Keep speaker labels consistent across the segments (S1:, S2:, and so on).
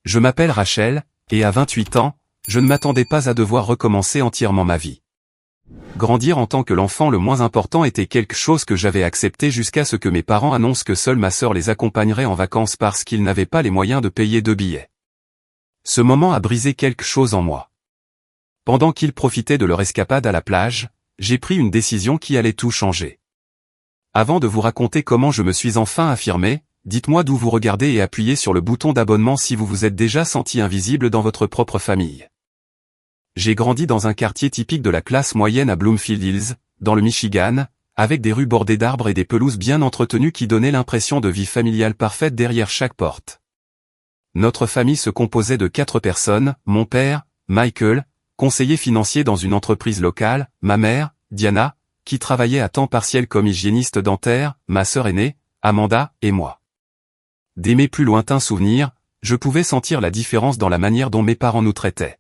S1: Je m'appelle Rachel, et à 28 ans, je ne m'attendais pas à devoir recommencer entièrement ma vie. Grandir en tant que l'enfant le moins important était quelque chose que j'avais accepté jusqu'à ce que mes parents annoncent que seule ma sœur les accompagnerait en vacances parce qu'ils n'avaient pas les moyens de payer 2 billets. Ce moment a brisé quelque chose en moi. Pendant qu'ils profitaient de leur escapade à la plage, j'ai pris une décision qui allait tout changer. Avant de vous raconter comment je me suis enfin affirmé, dites-moi d'où vous regardez et appuyez sur le bouton d'abonnement si vous vous êtes déjà senti invisible dans votre propre famille. J'ai grandi dans un quartier typique de la classe moyenne à Bloomfield Hills, dans le Michigan, avec des rues bordées d'arbres et des pelouses bien entretenues qui donnaient l'impression de vie familiale parfaite derrière chaque porte. Notre famille se composait de 4 personnes, mon père, Michael, conseiller financier dans une entreprise locale, ma mère, Diana, qui travaillait à temps partiel comme hygiéniste dentaire, ma sœur aînée, Amanda, et moi. Dès mes plus lointains souvenirs, je pouvais sentir la différence dans la manière dont mes parents nous traitaient.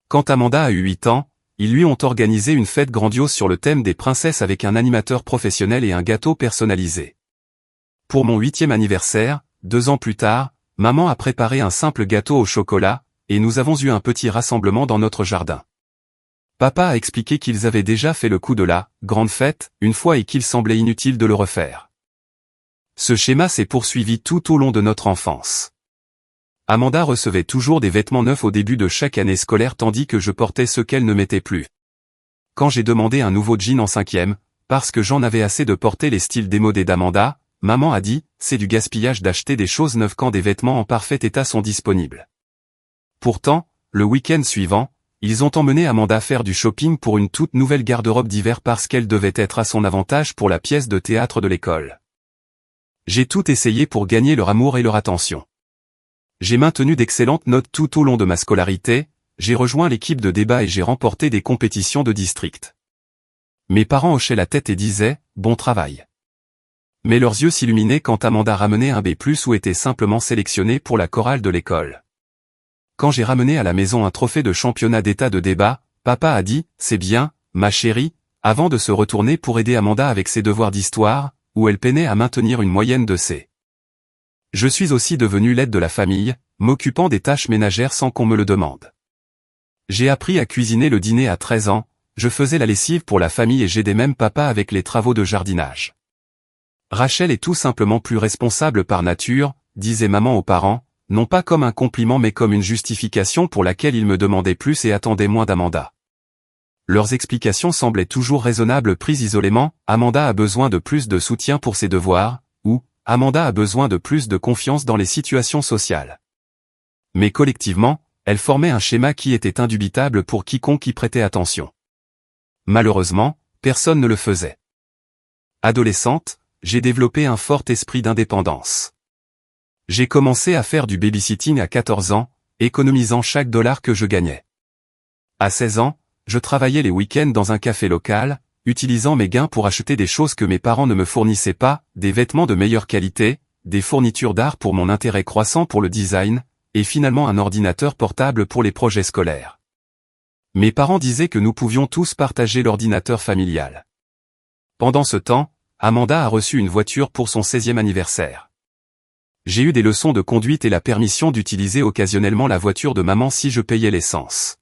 S1: Quand Amanda a eu 8 ans, ils lui ont organisé une fête grandiose sur le thème des princesses avec un animateur professionnel et un gâteau personnalisé. Pour mon 8e anniversaire, 2 ans plus tard, maman a préparé un simple gâteau au chocolat, et nous avons eu un petit rassemblement dans notre jardin. Papa a expliqué qu'ils avaient déjà fait le coup de la grande fête une fois et qu'il semblait inutile de le refaire. Ce schéma s'est poursuivi tout au long de notre enfance. Amanda recevait toujours des vêtements neufs au début de chaque année scolaire tandis que je portais ceux qu'elle ne mettait plus. Quand j'ai demandé un nouveau jean en 5e, parce que j'en avais assez de porter les styles démodés d'Amanda, maman a dit « c'est du gaspillage d'acheter des choses neuves quand des vêtements en parfait état sont disponibles ». Pourtant, le week-end suivant, ils ont emmené Amanda faire du shopping pour une toute nouvelle garde-robe d'hiver parce qu'elle devait être à son avantage pour la pièce de théâtre de l'école. J'ai tout essayé pour gagner leur amour et leur attention. J'ai maintenu d'excellentes notes tout au long de ma scolarité, j'ai rejoint l'équipe de débat et j'ai remporté des compétitions de district. Mes parents hochaient la tête et disaient « bon travail ». Mais leurs yeux s'illuminaient quand Amanda ramenait un B+ ou était simplement sélectionnée pour la chorale de l'école. Quand j'ai ramené à la maison un trophée de championnat d'état de débat, papa a dit « c'est bien, ma chérie », avant de se retourner pour aider Amanda avec ses devoirs d'histoire, où elle peinait à maintenir une moyenne de C. Je suis aussi devenu l'aide de la famille, m'occupant des tâches ménagères sans qu'on me le demande. J'ai appris à cuisiner le dîner à 13 ans, je faisais la lessive pour la famille et j'aidais même papa avec les travaux de jardinage. Rachel est tout simplement plus responsable par nature, disait maman aux parents, non pas comme un compliment mais comme une justification pour laquelle ils me demandaient plus et attendaient moins d'Amanda. Leurs explications semblaient toujours raisonnables prises isolément, Amanda a besoin de plus de soutien pour ses devoirs, ou Amanda a besoin de plus de confiance dans les situations sociales. Mais collectivement, elles formaient un schéma qui était indubitable pour quiconque y prêtait attention. Malheureusement, personne ne le faisait. Adolescente, j'ai développé un fort esprit d'indépendance. J'ai commencé à faire du babysitting à 14 ans, économisant chaque dollar que je gagnais. À 16 ans, je travaillais les week-ends dans un café local, utilisant mes gains pour acheter des choses que mes parents ne me fournissaient pas, des vêtements de meilleure qualité, des fournitures d'art pour mon intérêt croissant pour le design, et finalement un ordinateur portable pour les projets scolaires. Mes parents disaient que nous pouvions tous partager l'ordinateur familial. Pendant ce temps, Amanda a reçu une voiture pour son 16e anniversaire. J'ai eu des leçons de conduite et la permission d'utiliser occasionnellement la voiture de maman si je payais l'essence.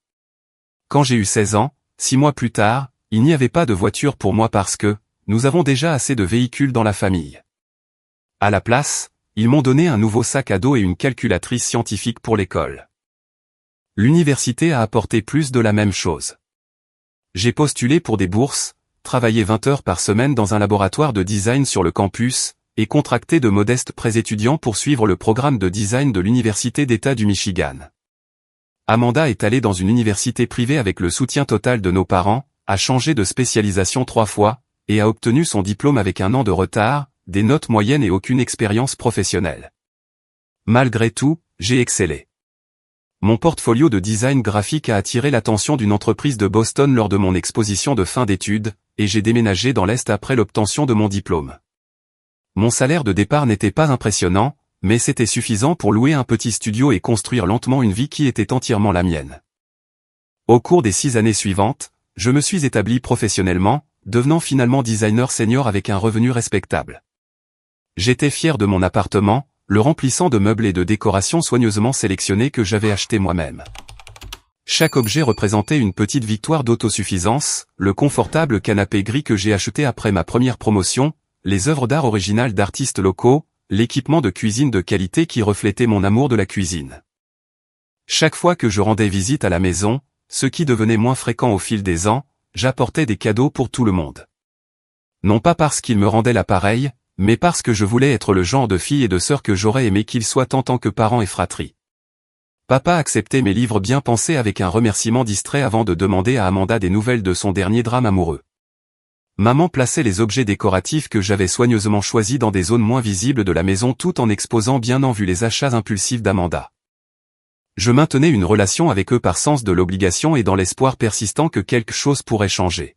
S1: Quand j'ai eu 16 ans, 6 mois plus tard, il n'y avait pas de voiture pour moi parce que, nous avons déjà assez de véhicules dans la famille. À la place, ils m'ont donné un nouveau sac à dos et une calculatrice scientifique pour l'école. L'université a apporté plus de la même chose. J'ai postulé pour des bourses, travaillé 20 heures par semaine dans un laboratoire de design sur le campus, et contracté de modestes prêts étudiants pour suivre le programme de design de l'Université d'État du Michigan. Amanda est allée dans une université privée avec le soutien total de nos parents, a changé de spécialisation 3 fois, et a obtenu son diplôme avec 1 an de retard, des notes moyennes et aucune expérience professionnelle. Malgré tout, j'ai excellé. Mon portfolio de design graphique a attiré l'attention d'une entreprise de Boston lors de mon exposition de fin d'études, et j'ai déménagé dans l'Est après l'obtention de mon diplôme. Mon salaire de départ n'était pas impressionnant, mais c'était suffisant pour louer un petit studio et construire lentement une vie qui était entièrement la mienne. Au cours des 6 années suivantes, je me suis établi professionnellement, devenant finalement designer senior avec un revenu respectable. J'étais fier de mon appartement, le remplissant de meubles et de décorations soigneusement sélectionnés que j'avais achetés moi-même. Chaque objet représentait une petite victoire d'autosuffisance, le confortable canapé gris que j'ai acheté après ma première promotion, les œuvres d'art originales d'artistes locaux, l'équipement de cuisine de qualité qui reflétait mon amour de la cuisine. Chaque fois que je rendais visite à la maison, ce qui devenait moins fréquent au fil des ans, j'apportais des cadeaux pour tout le monde. Non pas parce qu'ils me rendaient l'appareil, mais parce que je voulais être le genre de fille et de sœur que j'aurais aimé qu'ils soient en tant que parents et fratrie. Papa acceptait mes livres bien pensés avec un remerciement distrait avant de demander à Amanda des nouvelles de son dernier drame amoureux. Maman plaçait les objets décoratifs que j'avais soigneusement choisis dans des zones moins visibles de la maison tout en exposant bien en vue les achats impulsifs d'Amanda. Je maintenais une relation avec eux par sens de l'obligation et dans l'espoir persistant que quelque chose pourrait changer.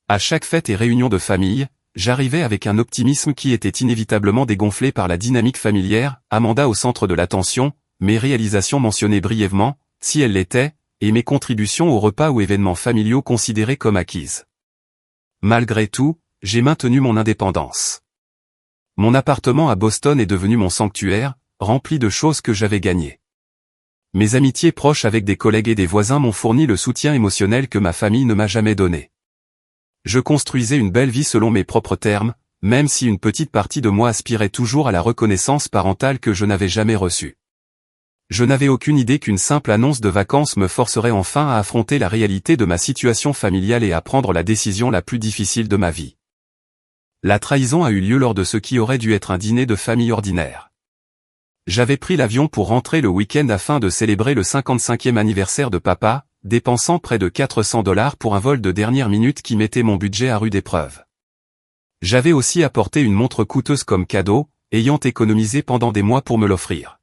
S1: À chaque fête et réunion de famille, j'arrivais avec un optimisme qui était inévitablement dégonflé par la dynamique familière, Amanda au centre de l'attention, mes réalisations mentionnées brièvement, si elles l'étaient, et mes contributions aux repas ou événements familiaux considérés comme acquises. Malgré tout, j'ai maintenu mon indépendance. Mon appartement à Boston est devenu mon sanctuaire, rempli de choses que j'avais gagnées. Mes amitiés proches avec des collègues et des voisins m'ont fourni le soutien émotionnel que ma famille ne m'a jamais donné. Je construisais une belle vie selon mes propres termes, même si une petite partie de moi aspirait toujours à la reconnaissance parentale que je n'avais jamais reçue. Je n'avais aucune idée qu'une simple annonce de vacances me forcerait enfin à affronter la réalité de ma situation familiale et à prendre la décision la plus difficile de ma vie. La trahison a eu lieu lors de ce qui aurait dû être un dîner de famille ordinaire. J'avais pris l'avion pour rentrer le week-end afin de célébrer le 55e anniversaire de papa, dépensant près de $400 pour un vol de dernière minute qui mettait mon budget à rude épreuve. J'avais aussi apporté une montre coûteuse comme cadeau, ayant économisé pendant des mois pour me l'offrir.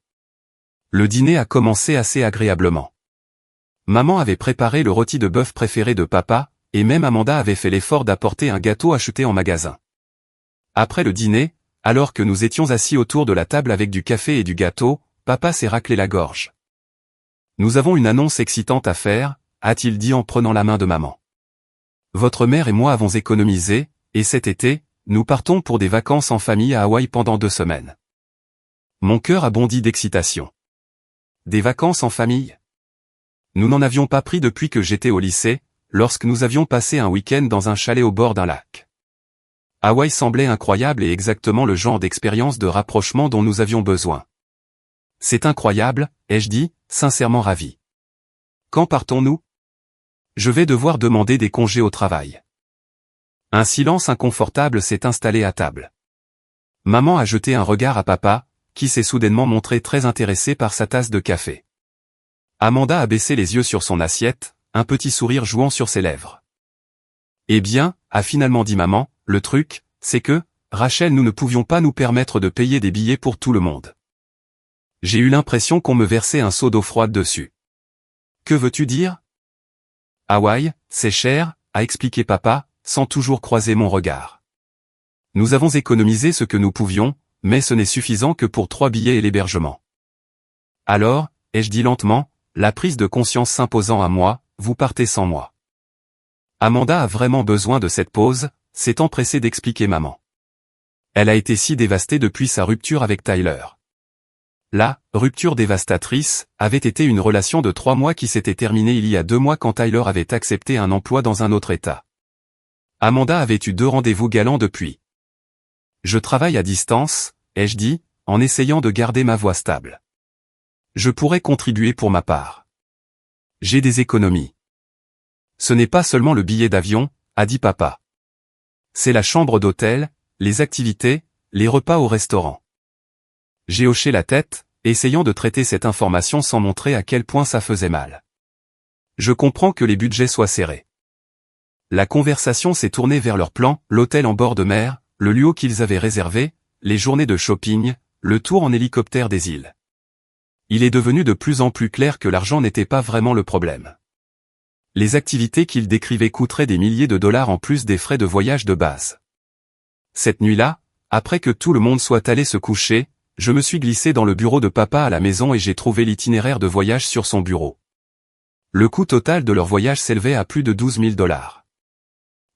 S1: Le dîner a commencé assez agréablement. Maman avait préparé le rôti de bœuf préféré de papa, et même Amanda avait fait l'effort d'apporter un gâteau acheté en magasin. Après le dîner, alors que nous étions assis autour de la table avec du café et du gâteau, papa s'est raclé la gorge. « Nous avons une annonce excitante à faire », a-t-il dit en prenant la main de maman. « Votre mère et moi avons économisé, et cet été, nous partons pour des vacances en famille à Hawaï pendant 2 semaines. » Mon cœur a bondi d'excitation. Des vacances en famille? Nous n'en avions pas pris depuis que j'étais au lycée, lorsque nous avions passé un week-end dans un chalet au bord d'un lac. Hawaï semblait incroyable et exactement le genre d'expérience de rapprochement dont nous avions besoin. C'est incroyable, ai-je dit, sincèrement ravi. Quand partons-nous? Je vais devoir demander des congés au travail. Un silence inconfortable s'est installé à table. Maman a jeté un regard à papa, qui s'est soudainement montré très intéressé par sa tasse de café. Amanda a baissé les yeux sur son assiette, un petit sourire jouant sur ses lèvres. Eh bien, a finalement dit maman, le truc, c'est que, Rachel, nous ne pouvions pas nous permettre de payer des billets pour tout le monde. J'ai eu l'impression qu'on me versait un seau d'eau froide dessus. Que veux-tu dire? Hawaï, c'est cher, a expliqué papa, sans toujours croiser mon regard. Nous avons économisé ce que nous pouvions, mais ce n'est suffisant que pour 3 billets et l'hébergement. Alors, ai-je dit lentement, la prise de conscience s'imposant à moi, vous partez sans moi. Amanda a vraiment besoin de cette pause, s'est empressée d'expliquer maman. Elle a été si dévastée depuis sa rupture avec Tyler. La rupture dévastatrice avait été une relation de 3 mois qui s'était terminée il y a 2 mois quand Tyler avait accepté un emploi dans un autre État. Amanda avait eu 2 rendez-vous galants depuis. Je travaille à distance, ai-je dit, en essayant de garder ma voix stable. Je pourrais contribuer pour ma part. J'ai des économies. Ce n'est pas seulement le billet d'avion, a dit papa. C'est la chambre d'hôtel, les activités, les repas au restaurant. J'ai hoché la tête, essayant de traiter cette information sans montrer à quel point ça faisait mal. Je comprends que les budgets soient serrés. La conversation s'est tournée vers leur plan, l'hôtel en bord de mer, le lieu qu'ils avaient réservé, les journées de shopping, le tour en hélicoptère des îles. Il est devenu de plus en plus clair que l'argent n'était pas vraiment le problème. Les activités qu'ils décrivaient coûteraient des milliers de dollars en plus des frais de voyage de base. Cette nuit-là, après que tout le monde soit allé se coucher, je me suis glissé dans le bureau de papa à la maison et j'ai trouvé l'itinéraire de voyage sur son bureau. Le coût total de leur voyage s'élevait à plus de 12 000 $.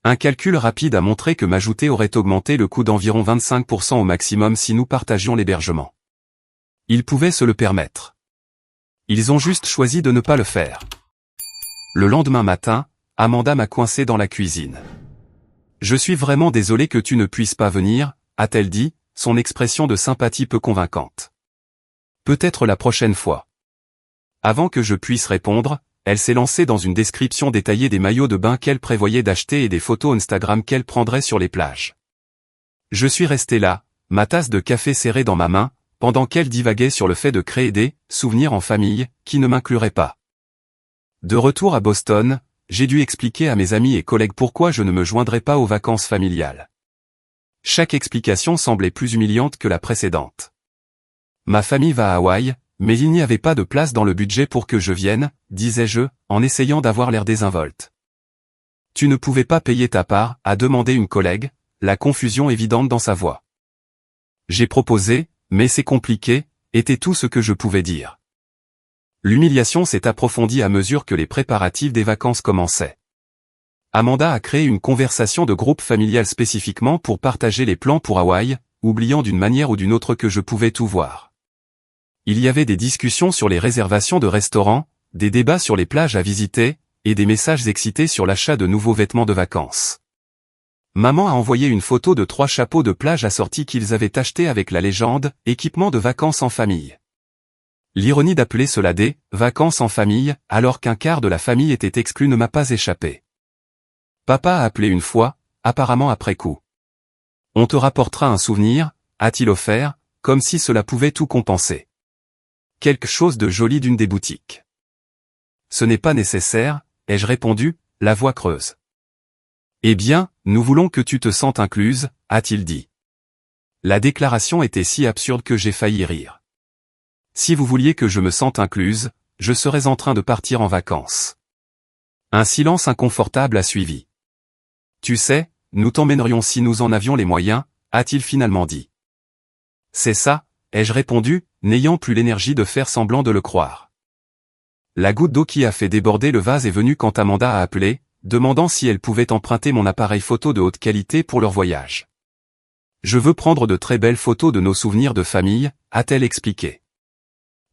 S1: Un calcul rapide a montré que m'ajouter aurait augmenté le coût d'environ 25% au maximum si nous partagions l'hébergement. Ils pouvaient se le permettre. Ils ont juste choisi de ne pas le faire. Le lendemain matin, Amanda m'a coincé dans la cuisine. « Je suis vraiment désolé que tu ne puisses pas venir », a-t-elle dit, son expression de sympathie peu convaincante. « Peut-être la prochaine fois. » Avant que je puisse répondre, elle s'est lancée dans une description détaillée des maillots de bain qu'elle prévoyait d'acheter et des photos Instagram qu'elle prendrait sur les plages. Je suis resté là, ma tasse de café serrée dans ma main, pendant qu'elle divaguait sur le fait de créer des souvenirs en famille qui ne m'incluraient pas. De retour à Boston, j'ai dû expliquer à mes amis et collègues pourquoi je ne me joindrais pas aux vacances familiales. Chaque explication semblait plus humiliante que la précédente. Ma famille va à Hawaï, mais il n'y avait pas de place dans le budget pour que je vienne, disais-je, en essayant d'avoir l'air désinvolte. Tu ne pouvais pas payer ta part, a demandé une collègue, la confusion évidente dans sa voix. J'ai proposé, mais c'est compliqué, était tout ce que je pouvais dire. L'humiliation s'est approfondie à mesure que les préparatifs des vacances commençaient. Amanda a créé une conversation de groupe familial spécifiquement pour partager les plans pour Hawaï, oubliant d'une manière ou d'une autre que je pouvais tout voir. Il y avait des discussions sur les réservations de restaurants, des débats sur les plages à visiter, et des messages excités sur l'achat de nouveaux vêtements de vacances. Maman a envoyé une photo de 3 chapeaux de plage assortis qu'ils avaient achetés avec la légende « Équipement de vacances en famille ». L'ironie d'appeler cela des « vacances en famille » alors qu'un quart de la famille était exclu ne m'a pas échappé. Papa a appelé une fois, apparemment après coup. « On te rapportera un souvenir », a-t-il offert, comme si cela pouvait tout compenser. Quelque chose de joli d'une des boutiques. « Ce n'est pas nécessaire », ai-je répondu, la voix creuse. « Eh bien, nous voulons que tu te sentes incluse », a-t-il dit. La déclaration était si absurde que j'ai failli rire. Si vous vouliez que je me sente incluse, je serais en train de partir en vacances. Un silence inconfortable a suivi. Tu sais, nous t'emmènerions si nous en avions les moyens, a-t-il finalement dit. C'est ça, ai-je répondu, n'ayant plus l'énergie de faire semblant de le croire. La goutte d'eau qui a fait déborder le vase est venue quand Amanda a appelé, demandant si elle pouvait emprunter mon appareil photo de haute qualité pour leur voyage. Je veux prendre de très belles photos de nos souvenirs de famille, a-t-elle expliqué.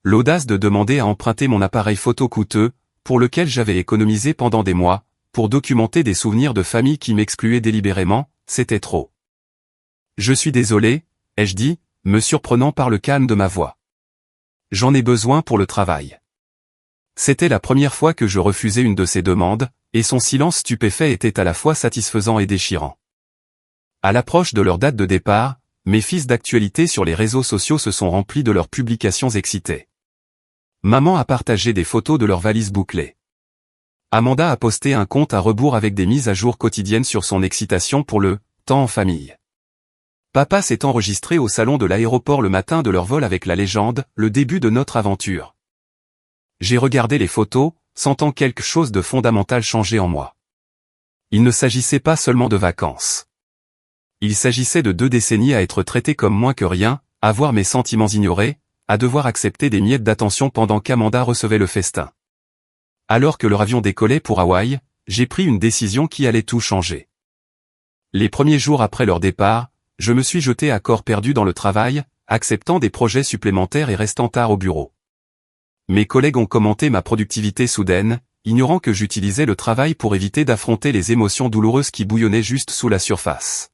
S1: L'audace de demander à emprunter mon appareil photo coûteux, pour lequel j'avais économisé pendant des mois, pour documenter des souvenirs de famille qui m'excluaient délibérément, c'était trop. Je suis désolé, ai-je dit, me surprenant par le calme de ma voix. J'en ai besoin pour le travail. C'était la première fois que je refusais une de ses demandes, et son silence stupéfait était à la fois satisfaisant et déchirant. À l'approche de leur date de départ, mes fils d'actualité sur les réseaux sociaux se sont remplis de leurs publications excitées. Maman a partagé des photos de leurs valises bouclées. Amanda a posté un compte à rebours avec des mises à jour quotidiennes sur son excitation pour le « temps en famille ». Papa s'est enregistré au salon de l'aéroport le matin de leur vol avec la légende « Le début de notre aventure ». J'ai regardé les photos, sentant quelque chose de fondamental changer en moi. Il ne s'agissait pas seulement de vacances. Il s'agissait de 2 décennies à être traité comme moins que rien, à voir mes sentiments ignorés, à devoir accepter des miettes d'attention pendant qu'Amanda recevait le festin. Alors que leur avion décollait pour Hawaï, j'ai pris une décision qui allait tout changer. Les premiers jours après leur départ, je me suis jeté à corps perdu dans le travail, acceptant des projets supplémentaires et restant tard au bureau. Mes collègues ont commenté ma productivité soudaine, ignorant que j'utilisais le travail pour éviter d'affronter les émotions douloureuses qui bouillonnaient juste sous la surface.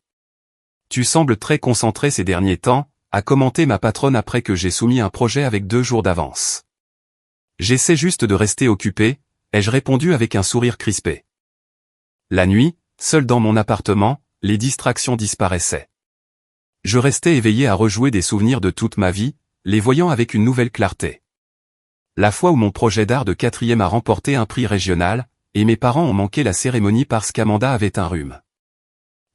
S1: Tu sembles très concentré ces derniers temps, a commenté ma patronne après que j'ai soumis un projet avec 2 jours d'avance. J'essaie juste de rester occupé, ai-je répondu avec un sourire crispé. La nuit, seul dans mon appartement, les distractions disparaissaient. Je restais éveillé à rejouer des souvenirs de toute ma vie, les voyant avec une nouvelle clarté. La fois où mon projet d'art de 4e a remporté un prix régional, et mes parents ont manqué la cérémonie parce qu'Amanda avait un rhume.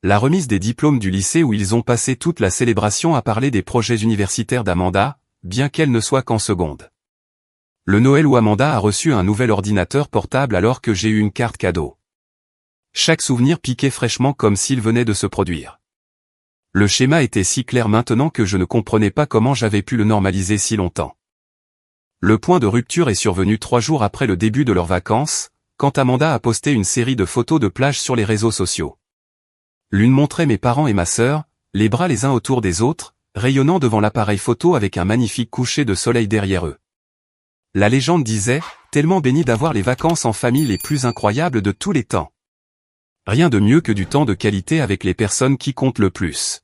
S1: La remise des diplômes du lycée où ils ont passé toute la célébration à parler des projets universitaires d'Amanda, bien qu'elle ne soit qu'en seconde. Le Noël où Amanda a reçu un nouvel ordinateur portable alors que j'ai eu une carte cadeau. Chaque souvenir piquait fraîchement comme s'il venait de se produire. Le schéma était si clair maintenant que je ne comprenais pas comment j'avais pu le normaliser si longtemps. Le point de rupture est survenu 3 jours après le début de leurs vacances, quand Amanda a posté une série de photos de plage sur les réseaux sociaux. L'une montrait mes parents et ma sœur, les bras les uns autour des autres, rayonnant devant l'appareil photo avec un magnifique coucher de soleil derrière eux. La légende disait, tellement béni d'avoir les vacances en famille les plus incroyables de tous les temps. Rien de mieux que du temps de qualité avec les personnes qui comptent le plus.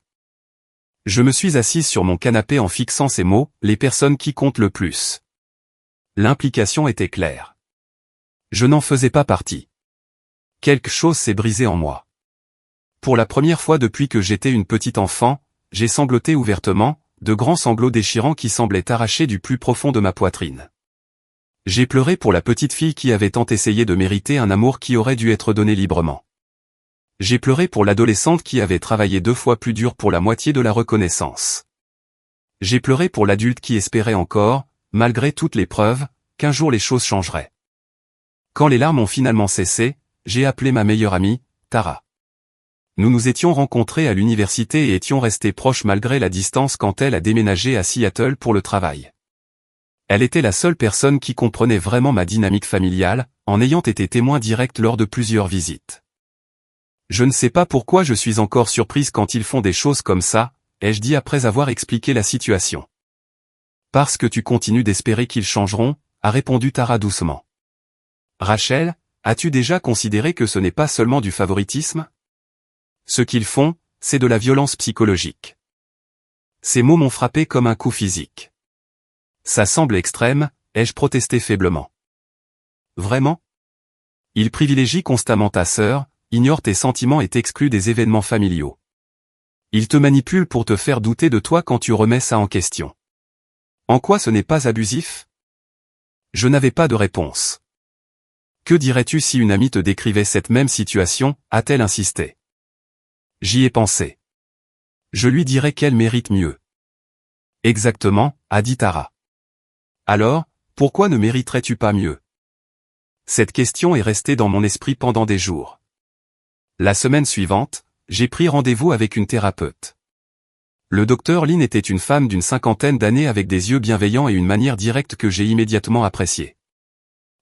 S1: Je me suis assise sur mon canapé en fixant ces mots, les personnes qui comptent le plus. L'implication était claire. Je n'en faisais pas partie. Quelque chose s'est brisé en moi. Pour la première fois depuis que j'étais une petite enfant, j'ai sangloté ouvertement, de grands sanglots déchirants qui semblaient arracher du plus profond de ma poitrine. J'ai pleuré pour la petite fille qui avait tant essayé de mériter un amour qui aurait dû être donné librement. J'ai pleuré pour l'adolescente qui avait travaillé 2 fois plus dur pour la moitié de la reconnaissance. J'ai pleuré pour l'adulte qui espérait encore, malgré toutes les preuves, qu'un jour les choses changeraient. Quand les larmes ont finalement cessé, j'ai appelé ma meilleure amie, Tara. Nous nous étions rencontrés à l'université et étions restés proches malgré la distance quand elle a déménagé à Seattle pour le travail. Elle était la seule personne qui comprenait vraiment ma dynamique familiale, en ayant été témoin direct lors de plusieurs visites. Je ne sais pas pourquoi je suis encore surprise quand ils font des choses comme ça, ai-je dit après avoir expliqué la situation. Parce que tu continues d'espérer qu'ils changeront, a répondu Tara doucement. Rachel, as-tu déjà considéré que ce n'est pas seulement du favoritisme? Ce qu'ils font, c'est de la violence psychologique. Ces mots m'ont frappé comme un coup physique. Ça semble extrême, ai-je protesté faiblement. Vraiment? Ils privilégient constamment ta sœur, ignorent tes sentiments et t'excluent des événements familiaux. Ils te manipulent pour te faire douter de toi quand tu remets ça en question. En quoi ce n'est pas abusif? Je n'avais pas de réponse. Que dirais-tu si une amie te décrivait cette même situation, a-t-elle insisté. J'y ai pensé. Je lui dirais qu'elle mérite mieux. Exactement, a dit Tara. Alors, pourquoi ne mériterais-tu pas mieux? Cette question est restée dans mon esprit pendant des jours. La semaine suivante, j'ai pris rendez-vous avec une thérapeute. Le docteur Lynn était une femme d'une 50aine d'années avec des yeux bienveillants et une manière directe que j'ai immédiatement appréciée.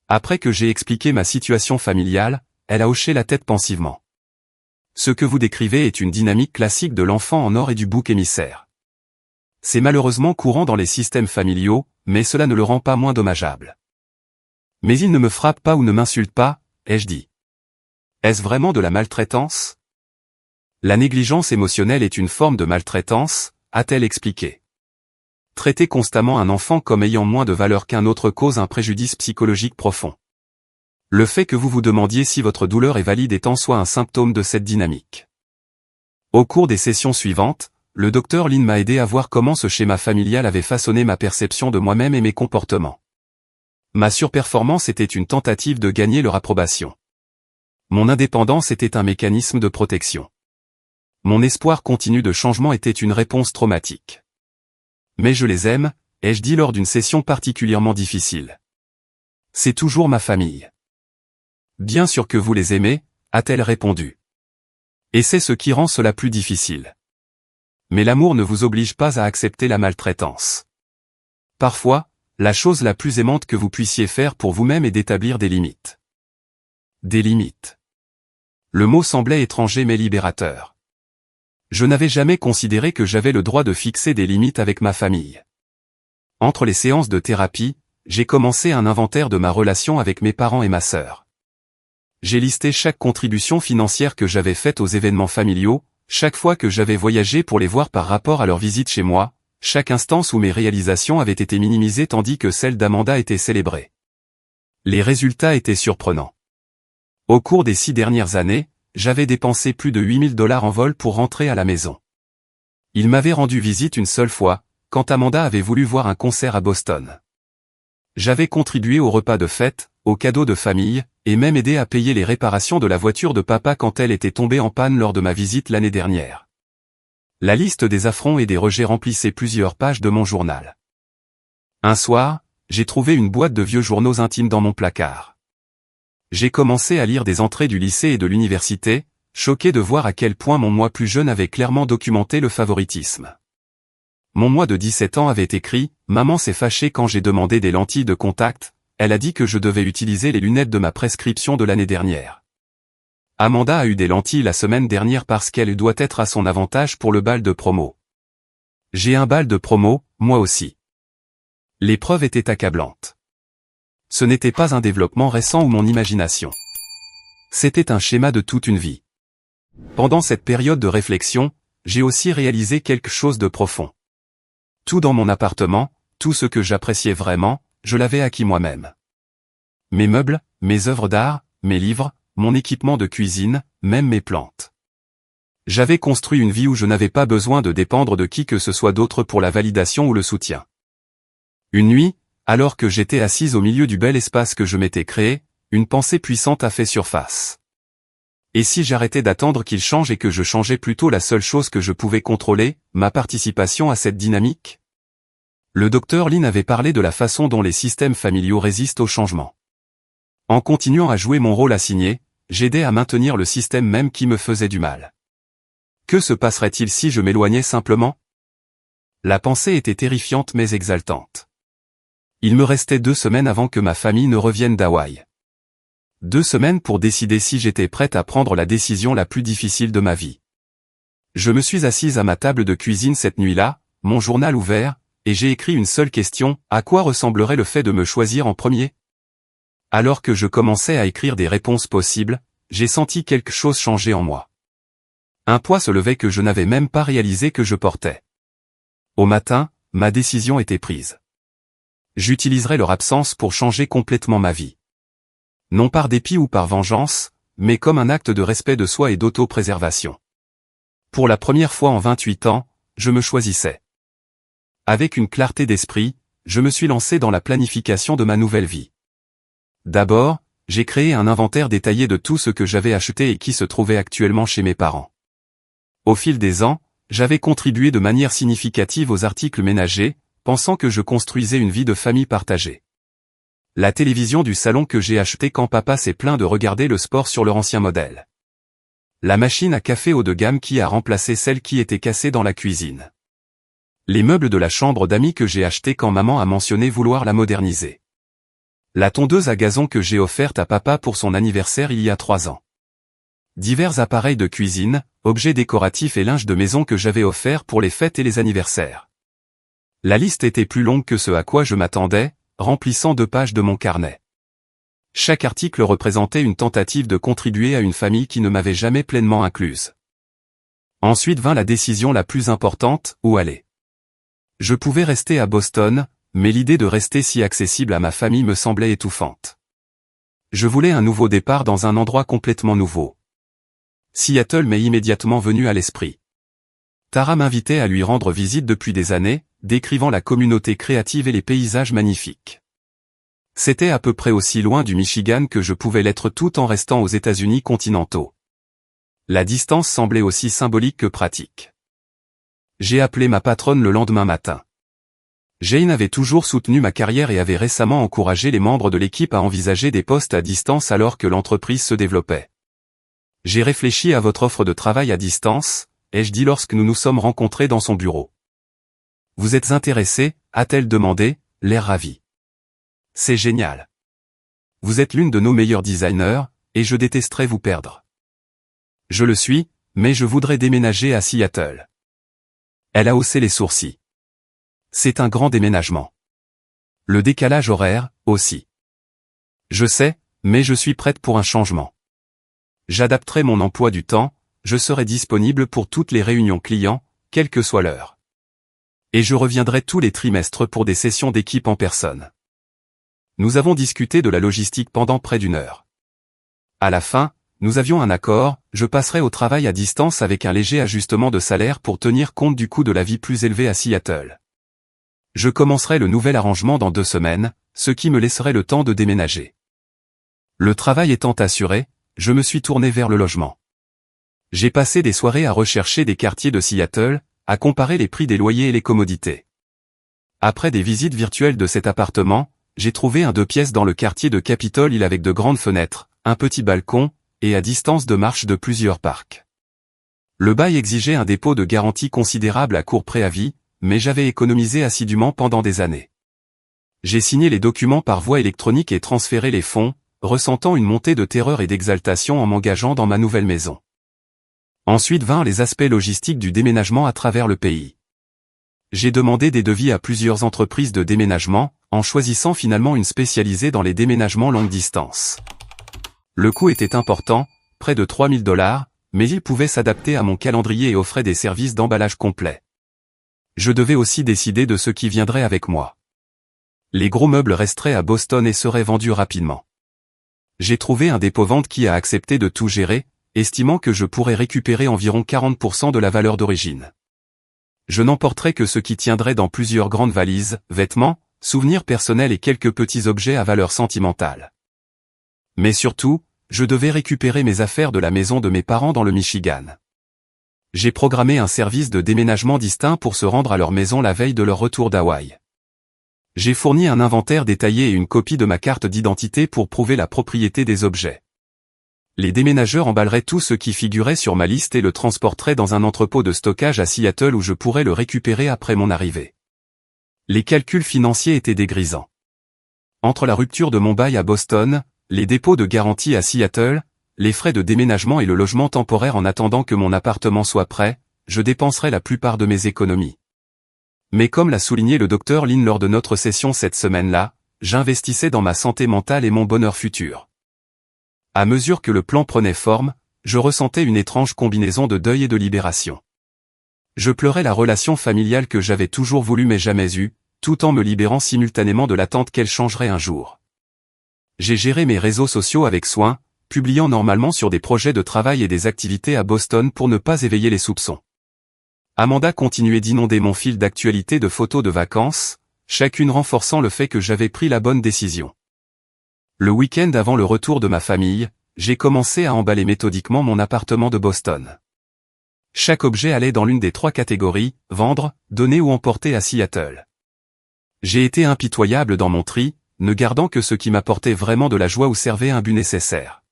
S1: Après que j'ai expliqué ma situation familiale, elle a hoché la tête pensivement. Ce que vous décrivez est une dynamique classique de l'enfant en or et du bouc émissaire. C'est malheureusement courant dans les systèmes familiaux, mais cela ne le rend pas moins dommageable. Mais il ne me frappe pas ou ne m'insulte pas, ai-je dit. Est-ce vraiment de la maltraitance? La négligence émotionnelle est une forme de maltraitance, a-t-elle expliqué. Traiter constamment un enfant comme ayant moins de valeur qu'un autre cause un préjudice psychologique profond. Le fait que vous vous demandiez si votre douleur est valide est en soi un symptôme de cette dynamique. Au cours des sessions suivantes, le docteur Lynn m'a aidé à voir comment ce schéma familial avait façonné ma perception de moi-même et mes comportements. Ma surperformance était une tentative de gagner leur approbation. Mon indépendance était un mécanisme de protection. Mon espoir continu de changement était une réponse traumatique. Mais je les aime, ai-je dit lors d'une session particulièrement difficile. C'est toujours ma famille. Bien sûr que vous les aimez, a-t-elle répondu. Et c'est ce qui rend cela plus difficile. Mais l'amour ne vous oblige pas à accepter la maltraitance. Parfois, la chose la plus aimante que vous puissiez faire pour vous-même est d'établir des limites. Des limites. Le mot semblait étranger mais libérateur. Je n'avais jamais considéré que j'avais le droit de fixer des limites avec ma famille. Entre les séances de thérapie, j'ai commencé un inventaire de ma relation avec mes parents et ma sœur. J'ai listé chaque contribution financière que j'avais faite aux événements familiaux, chaque fois que j'avais voyagé pour les voir par rapport à leur visite chez moi, chaque instance où mes réalisations avaient été minimisées tandis que celles d'Amanda étaient célébrées. Les résultats étaient surprenants. Au cours des 6 dernières années, j'avais dépensé plus de 8 000 $ en vol pour rentrer à la maison. Il m'avait rendu visite une seule fois, quand Amanda avait voulu voir un concert à Boston. J'avais contribué au repas de fête, aux cadeaux de famille, et même aidé à payer les réparations de la voiture de papa quand elle était tombée en panne lors de ma visite l'année dernière. La liste des affronts et des rejets remplissait plusieurs pages de mon journal. Un soir, j'ai trouvé une boîte de vieux journaux intimes dans mon placard. J'ai commencé à lire des entrées du lycée et de l'université, choqué de voir à quel point mon moi plus jeune avait clairement documenté le favoritisme. Mon moi de 17 ans avait écrit « Maman s'est fâchée quand j'ai demandé des lentilles de contact, elle a dit que je devais utiliser les lunettes de ma prescription de l'année dernière. Amanda a eu des lentilles la semaine dernière parce qu'elle doit être à son avantage pour le bal de promo. J'ai un bal de promo, moi aussi. L'épreuve était accablante. Ce n'était pas un développement récent ou mon imagination. C'était un schéma de toute une vie. Pendant cette période de réflexion, j'ai aussi réalisé quelque chose de profond. Tout dans mon appartement, tout ce que j'appréciais vraiment, je l'avais acquis moi-même. Mes meubles, mes œuvres d'art, mes livres, mon équipement de cuisine, même mes plantes. J'avais construit une vie où je n'avais pas besoin de dépendre de qui que ce soit d'autre pour la validation ou le soutien. Une nuit, alors que j'étais assise au milieu du bel espace que je m'étais créé, une pensée puissante a fait surface. Et si j'arrêtais d'attendre qu'il change et que je changeais plutôt la seule chose que je pouvais contrôler, ma participation à cette dynamique? Le docteur Lin avait parlé de la façon dont les systèmes familiaux résistent au changement. En continuant à jouer mon rôle assigné, j'aidais à maintenir le système même qui me faisait du mal. Que se passerait-il si je m'éloignais simplement? La pensée était terrifiante mais exaltante. Il me restait 2 semaines avant que ma famille ne revienne d'Hawaï. 2 semaines pour décider si j'étais prête à prendre la décision la plus difficile de ma vie. Je me suis assise à ma table de cuisine cette nuit-là, mon journal ouvert, et j'ai écrit une seule question: à quoi ressemblerait le fait de me choisir en premier? Alors que je commençais à écrire des réponses possibles, j'ai senti quelque chose changer en moi. Un poids se levait que je n'avais même pas réalisé que je portais. Au matin, ma décision était prise. J'utiliserais leur absence pour changer complètement ma vie. Non par dépit ou par vengeance, mais comme un acte de respect de soi et d'auto-préservation. Pour la première fois en 28 ans, je me choisissais. Avec une clarté d'esprit, je me suis lancé dans la planification de ma nouvelle vie. D'abord, j'ai créé un inventaire détaillé de tout ce que j'avais acheté et qui se trouvait actuellement chez mes parents. Au fil des ans, j'avais contribué de manière significative aux articles ménagers, pensant que je construisais une vie de famille partagée. La télévision du salon que j'ai achetée quand papa s'est plaint de regarder le sport sur leur ancien modèle. La machine à café haut de gamme qui a remplacé celle qui était cassée dans la cuisine. Les meubles de la chambre d'amis que j'ai achetés quand maman a mentionné vouloir la moderniser. La tondeuse à gazon que j'ai offerte à papa pour son anniversaire il y a 3 ans. Divers appareils de cuisine, objets décoratifs et linge de maison que j'avais offerts pour les fêtes et les anniversaires. La liste était plus longue que ce à quoi je m'attendais, remplissant 2 pages de mon carnet. Chaque article représentait une tentative de contribuer à une famille qui ne m'avait jamais pleinement incluse. Ensuite vint la décision la plus importante: où aller. Je pouvais rester à Boston, mais l'idée de rester si accessible à ma famille me semblait étouffante. Je voulais un nouveau départ dans un endroit complètement nouveau. Seattle m'est immédiatement venu à l'esprit. Tara m'invitait à lui rendre visite depuis des années, décrivant la communauté créative et les paysages magnifiques. C'était à peu près aussi loin du Michigan que je pouvais l'être tout en restant aux États-Unis continentaux. La distance semblait aussi symbolique que pratique. J'ai appelé ma patronne le lendemain matin. Jane avait toujours soutenu ma carrière et avait récemment encouragé les membres de l'équipe à envisager des postes à distance alors que l'entreprise se développait. J'ai réfléchi à votre offre de travail à distance, ai-je dit lorsque nous nous sommes rencontrés dans son bureau. Vous êtes intéressé, a-t-elle demandé, l'air ravi. C'est génial. Vous êtes l'une de nos meilleures designers, et je détesterais vous perdre. Je le suis, mais je voudrais déménager à Seattle. Elle a haussé les sourcils. C'est un grand déménagement. Le décalage horaire, aussi. Je sais, mais je suis prête pour un changement. J'adapterai mon emploi du temps, je serai disponible pour toutes les réunions clients, quelle que soit l'heure. Et je reviendrai tous les trimestres pour des sessions d'équipe en personne. Nous avons discuté de la logistique pendant près d'1 heure. À la fin, nous avions un accord, je passerai au travail à distance avec un léger ajustement de salaire pour tenir compte du coût de la vie plus élevé à Seattle. Je commencerai le nouvel arrangement dans 2 semaines, ce qui me laisserait le temps de déménager. Le travail étant assuré, je me suis tourné vers le logement. J'ai passé des soirées à rechercher des quartiers de Seattle, à comparer les prix des loyers et les commodités. Après des visites virtuelles de cet appartement, j'ai trouvé un 2 pièces dans le quartier de Capitol Hill avec de grandes fenêtres, un petit balcon, et à distance de marche de plusieurs parcs. Le bail exigeait un dépôt de garantie considérable à court préavis, mais j'avais économisé assidûment pendant des années. J'ai signé les documents par voie électronique et transféré les fonds, ressentant une montée de terreur et d'exaltation en m'engageant dans ma nouvelle maison. Ensuite vinrent les aspects logistiques du déménagement à travers le pays. J'ai demandé des devis à plusieurs entreprises de déménagement, en choisissant finalement une spécialisée dans les déménagements longue distance. Le coût était important, près de 3 000 $, mais il pouvait s'adapter à mon calendrier et offrait des services d'emballage complet. Je devais aussi décider de ce qui viendrait avec moi. Les gros meubles resteraient à Boston et seraient vendus rapidement. J'ai trouvé un dépôt-vente qui a accepté de tout gérer, estimant que je pourrais récupérer environ 40% de la valeur d'origine. Je n'emporterai que ce qui tiendrait dans plusieurs grandes valises, vêtements, souvenirs personnels et quelques petits objets à valeur sentimentale. Mais surtout, je devais récupérer mes affaires de la maison de mes parents dans le Michigan. J'ai programmé un service de déménagement distinct pour se rendre à leur maison la veille de leur retour d'Hawaï. J'ai fourni un inventaire détaillé et une copie de ma carte d'identité pour prouver la propriété des objets. Les déménageurs emballeraient tout ce qui figurait sur ma liste et le transporteraient dans un entrepôt de stockage à Seattle où je pourrais le récupérer après mon arrivée. Les calculs financiers étaient dégrisants. Entre la rupture de mon bail à Boston, les dépôts de garantie à Seattle, les frais de déménagement et le logement temporaire en attendant que mon appartement soit prêt, je dépenserais la plupart de mes économies. Mais comme l'a souligné le Dr Lin lors de notre session cette semaine-là, j'investissais dans ma santé mentale et mon bonheur futur. À mesure que le plan prenait forme, je ressentais une étrange combinaison de deuil et de libération. Je pleurais la relation familiale que j'avais toujours voulu mais jamais eue, tout en me libérant simultanément de l'attente qu'elle changerait un jour. J'ai géré mes réseaux sociaux avec soin, publiant normalement sur des projets de travail et des activités à Boston pour ne pas éveiller les soupçons. Amanda continuait d'inonder mon fil d'actualité de photos de vacances, chacune renforçant le fait que j'avais pris la bonne décision. Le week-end avant le retour de ma famille, j'ai commencé à emballer méthodiquement mon appartement de Boston. Chaque objet allait dans l'une des 3 catégories, vendre, donner ou emporter à Seattle. J'ai été impitoyable dans mon tri, ne gardant que ce qui m'apportait vraiment de la joie ou servait un but nécessaire.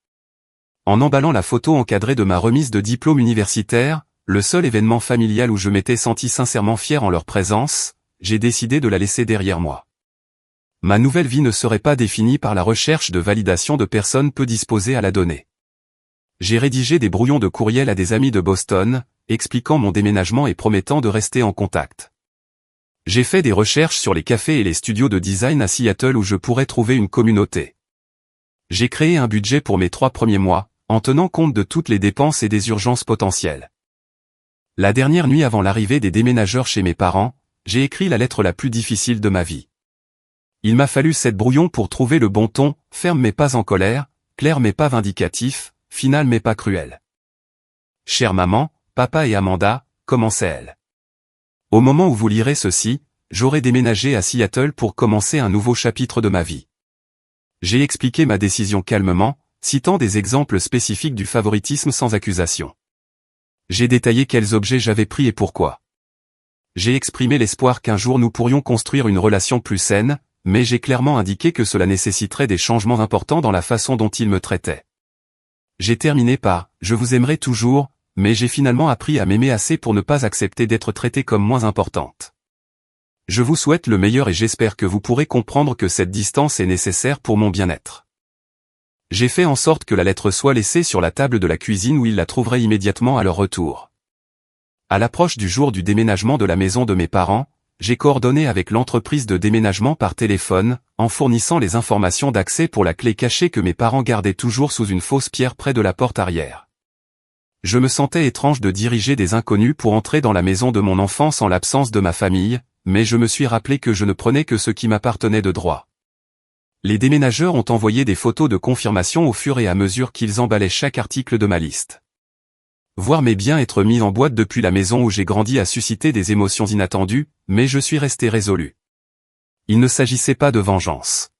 S1: En emballant la photo encadrée de ma remise de diplôme universitaire, le seul événement familial où je m'étais senti sincèrement fier en leur présence, j'ai décidé de la laisser derrière moi. Ma nouvelle vie ne serait pas définie par la recherche de validation de personnes peu disposées à la donner. J'ai rédigé des brouillons de courriel à des amis de Boston, expliquant mon déménagement et promettant de rester en contact. J'ai fait des recherches sur les cafés et les studios de design à Seattle où je pourrais trouver une communauté. J'ai créé un budget pour mes 3 premiers mois, en tenant compte de toutes les dépenses et des urgences potentielles. La dernière nuit avant l'arrivée des déménageurs chez mes parents, j'ai écrit la lettre la plus difficile de ma vie. Il m'a fallu 7 brouillons pour trouver le bon ton, ferme mais pas en colère, clair mais pas vindicatif, final mais pas cruel. Chère maman, papa et Amanda, commençait-elle. Au moment où vous lirez ceci, j'aurai déménagé à Seattle pour commencer un nouveau chapitre de ma vie. J'ai expliqué ma décision calmement, citant des exemples spécifiques du favoritisme sans accusation. J'ai détaillé quels objets j'avais pris et pourquoi. J'ai exprimé l'espoir qu'un jour nous pourrions construire une relation plus saine, mais j'ai clairement indiqué que cela nécessiterait des changements importants dans la façon dont il me traitait. J'ai terminé par « Je vous aimerai toujours », mais j'ai finalement appris à m'aimer assez pour ne pas accepter d'être traitée comme moins importante. Je vous souhaite le meilleur et j'espère que vous pourrez comprendre que cette distance est nécessaire pour mon bien-être. J'ai fait en sorte que la lettre soit laissée sur la table de la cuisine où ils la trouveraient immédiatement à leur retour. À l'approche du jour du déménagement de la maison de mes parents, j'ai coordonné avec l'entreprise de déménagement par téléphone, en fournissant les informations d'accès pour la clé cachée que mes parents gardaient toujours sous une fausse pierre près de la porte arrière. Je me sentais étrange de diriger des inconnus pour entrer dans la maison de mon enfance en l'absence de ma famille, mais je me suis rappelé que je ne prenais que ce qui m'appartenait de droit. Les déménageurs ont envoyé des photos de confirmation au fur et à mesure qu'ils emballaient chaque article de ma liste. Voir mes biens être mis en boîte depuis la maison où j'ai grandi a suscité des émotions inattendues, mais je suis resté résolu. Il ne s'agissait pas de vengeance.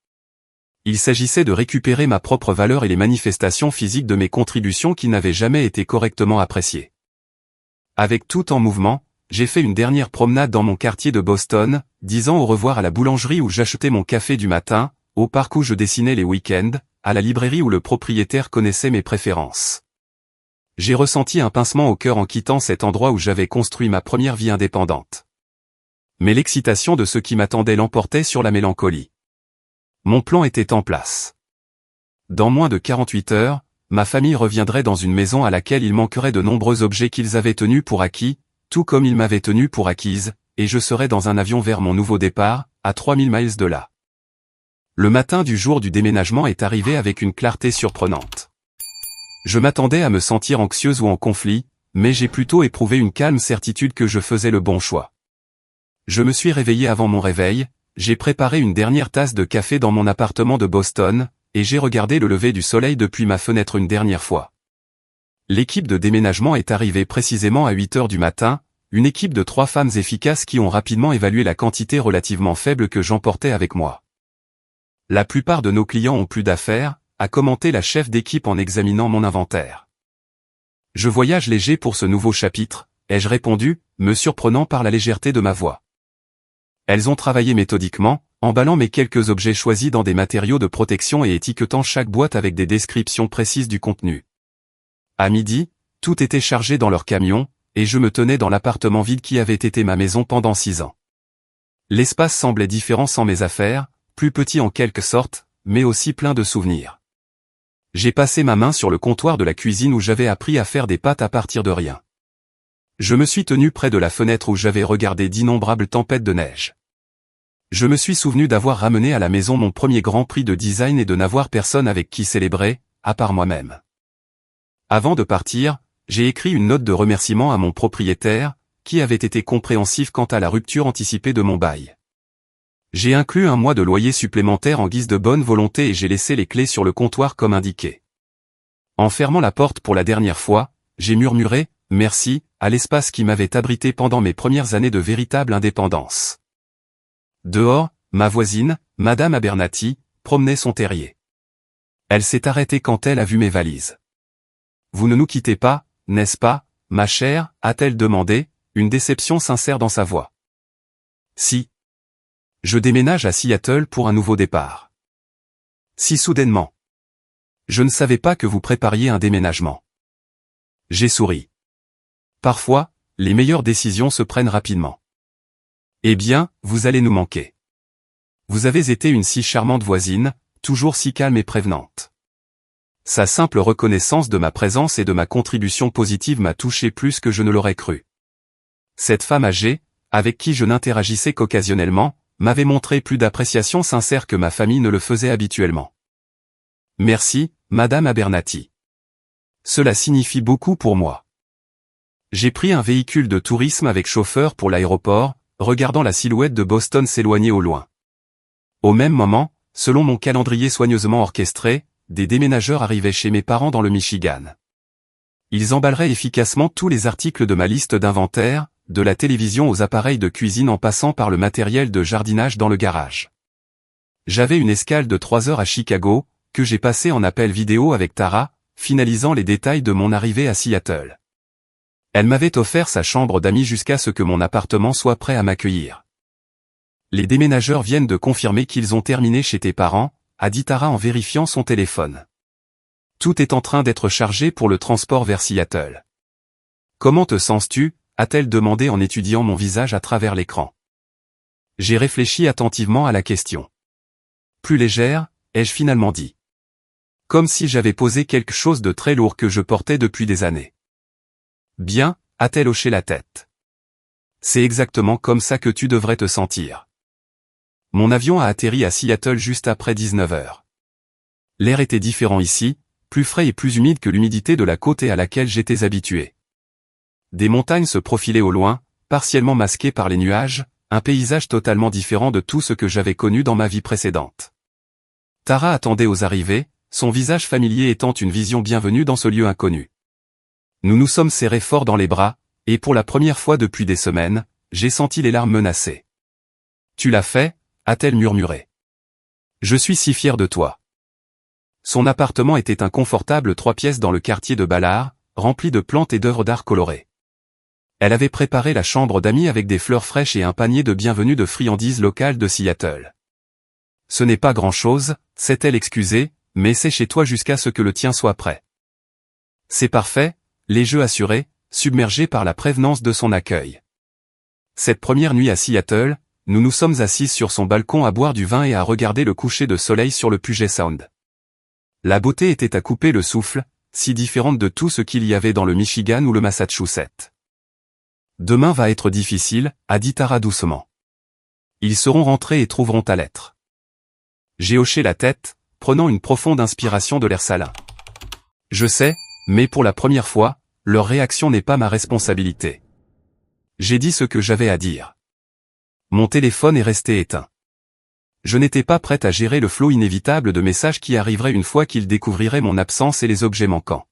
S1: Il s'agissait de récupérer ma propre valeur et les manifestations physiques de mes contributions qui n'avaient jamais été correctement appréciées. Avec tout en mouvement, j'ai fait une dernière promenade dans mon quartier de Boston, disant au revoir à la boulangerie où j'achetais mon café du matin, au parc où je dessinais les week-ends, à la librairie où le propriétaire connaissait mes préférences. J'ai ressenti un pincement au cœur en quittant cet endroit où j'avais construit ma première vie indépendante. Mais l'excitation de ce qui m'attendait l'emportait sur la mélancolie. Mon plan était en place. Dans moins de 48 heures, ma famille reviendrait dans une maison à laquelle il manquerait de nombreux objets qu'ils avaient tenus pour acquis, tout comme ils m'avaient tenu pour acquise, et je serai dans un avion vers mon nouveau départ, à 3000 miles de là. Le matin du jour du déménagement est arrivé avec une clarté surprenante. Je m'attendais à me sentir anxieuse ou en conflit, mais j'ai plutôt éprouvé une calme certitude que je faisais le bon choix. Je me suis réveillé avant mon réveil, j'ai préparé une dernière tasse de café dans mon appartement de Boston, et j'ai regardé le lever du soleil depuis ma fenêtre une dernière fois. L'équipe de déménagement est arrivée précisément à 8 heures du matin, une équipe de 3 femmes efficaces qui ont rapidement évalué la quantité relativement faible que j'emportais avec moi. La plupart de nos clients ont plus d'affaires, a commenté la chef d'équipe en examinant mon inventaire. Je voyage léger pour ce nouveau chapitre, ai-je répondu, me surprenant par la légèreté de ma voix. Elles ont travaillé méthodiquement, emballant mes quelques objets choisis dans des matériaux de protection et étiquetant chaque boîte avec des descriptions précises du contenu. À midi, tout était chargé dans leur camion, et je me tenais dans l'appartement vide qui avait été ma maison pendant 6 ans. L'espace semblait différent sans mes affaires, plus petit en quelque sorte, mais aussi plein de souvenirs. J'ai passé ma main sur le comptoir de la cuisine où j'avais appris à faire des pâtes à partir de rien. Je me suis tenu près de la fenêtre où j'avais regardé d'innombrables tempêtes de neige. Je me suis souvenu d'avoir ramené à la maison mon premier grand prix de design et de n'avoir personne avec qui célébrer, à part moi-même. Avant de partir, j'ai écrit une note de remerciement à mon propriétaire, qui avait été compréhensif quant à la rupture anticipée de mon bail. J'ai inclus un mois de loyer supplémentaire en guise de bonne volonté et j'ai laissé les clés sur le comptoir comme indiqué. En fermant la porte pour la dernière fois, j'ai murmuré « merci » à l'espace qui m'avait abrité pendant mes premières années de véritable indépendance. Dehors, ma voisine, Madame Abernathy, promenait son terrier. Elle s'est arrêtée quand elle a vu mes valises. « Vous ne nous quittez pas, n'est-ce pas, ma chère ?» a-t-elle demandé, une déception sincère dans sa voix. « Si. Je déménage à Seattle pour un nouveau départ. » Si soudainement. Je ne savais pas que vous prépariez un déménagement. J'ai souri. Parfois, les meilleures décisions se prennent rapidement. Eh bien, vous allez nous manquer. Vous avez été une si charmante voisine, toujours si calme et prévenante. Sa simple reconnaissance de ma présence et de ma contribution positive m'a touché plus que je ne l'aurais cru. Cette femme âgée, avec qui je n'interagissais qu'occasionnellement, m'avait montré plus d'appréciation sincère que ma famille ne le faisait habituellement. Merci, Madame Abernathy. Cela signifie beaucoup pour moi. J'ai pris un véhicule de tourisme avec chauffeur pour l'aéroport, regardant la silhouette de Boston s'éloigner au loin. Au même moment, selon mon calendrier soigneusement orchestré, des déménageurs arrivaient chez mes parents dans le Michigan. Ils emballeraient efficacement tous les articles de ma liste d'inventaire, de la télévision aux appareils de cuisine en passant par le matériel de jardinage dans le garage. J'avais une escale de 3 heures à Chicago, que j'ai passée en appel vidéo avec Tara, finalisant les détails de mon arrivée à Seattle. Elle m'avait offert sa chambre d'amis jusqu'à ce que mon appartement soit prêt à m'accueillir. Les déménageurs viennent de confirmer qu'ils ont terminé chez tes parents, a dit Tara en vérifiant son téléphone. Tout est en train d'être chargé pour le transport vers Seattle. Comment te sens-tu ? A-t-elle demandé en étudiant mon visage à travers l'écran. J'ai réfléchi attentivement à la question. Plus légère, ai-je finalement dit. Comme si j'avais posé quelque chose de très lourd que je portais depuis des années. Bien, a-t-elle hoché la tête. C'est exactement comme ça que tu devrais te sentir. Mon avion a atterri à Seattle juste après 19 heures. L'air était différent ici, plus frais et plus humide que l'humidité de la côte et à laquelle j'étais habitué. Des montagnes se profilaient au loin, partiellement masquées par les nuages, un paysage totalement différent de tout ce que j'avais connu dans ma vie précédente. Tara attendait aux arrivées, son visage familier étant une vision bienvenue dans ce lieu inconnu. Nous nous sommes serrés fort dans les bras, et pour la première fois depuis des semaines, j'ai senti les larmes menacées. « Tu l'as fait ?» a-t-elle murmuré. « Je suis si fier de toi. » Son appartement était un confortable 3 pièces dans le quartier de Ballard, rempli de plantes et d'œuvres d'art colorées. Elle avait préparé la chambre d'amis avec des fleurs fraîches et un panier de bienvenue de friandises locales de Seattle. Ce n'est pas grand-chose, s'est-elle excusée, mais c'est chez toi jusqu'à ce que le tien soit prêt. C'est parfait, les jeux assurés, submergés par la prévenance de son accueil. Cette première nuit à Seattle, nous nous sommes assises sur son balcon à boire du vin et à regarder le coucher de soleil sur le Puget Sound. La beauté était à couper le souffle, si différente de tout ce qu'il y avait dans le Michigan ou le Massachusetts. Demain va être difficile, a dit Tara doucement. Ils seront rentrés et trouveront ta lettre. J'ai hoché la tête, prenant une profonde inspiration de l'air salin. Je sais, mais pour la première fois, leur réaction n'est pas ma responsabilité. J'ai dit ce que j'avais à dire. Mon téléphone est resté éteint. Je n'étais pas prête à gérer le flot inévitable de messages qui arriveraient une fois qu'ils découvriraient mon absence et les objets manquants.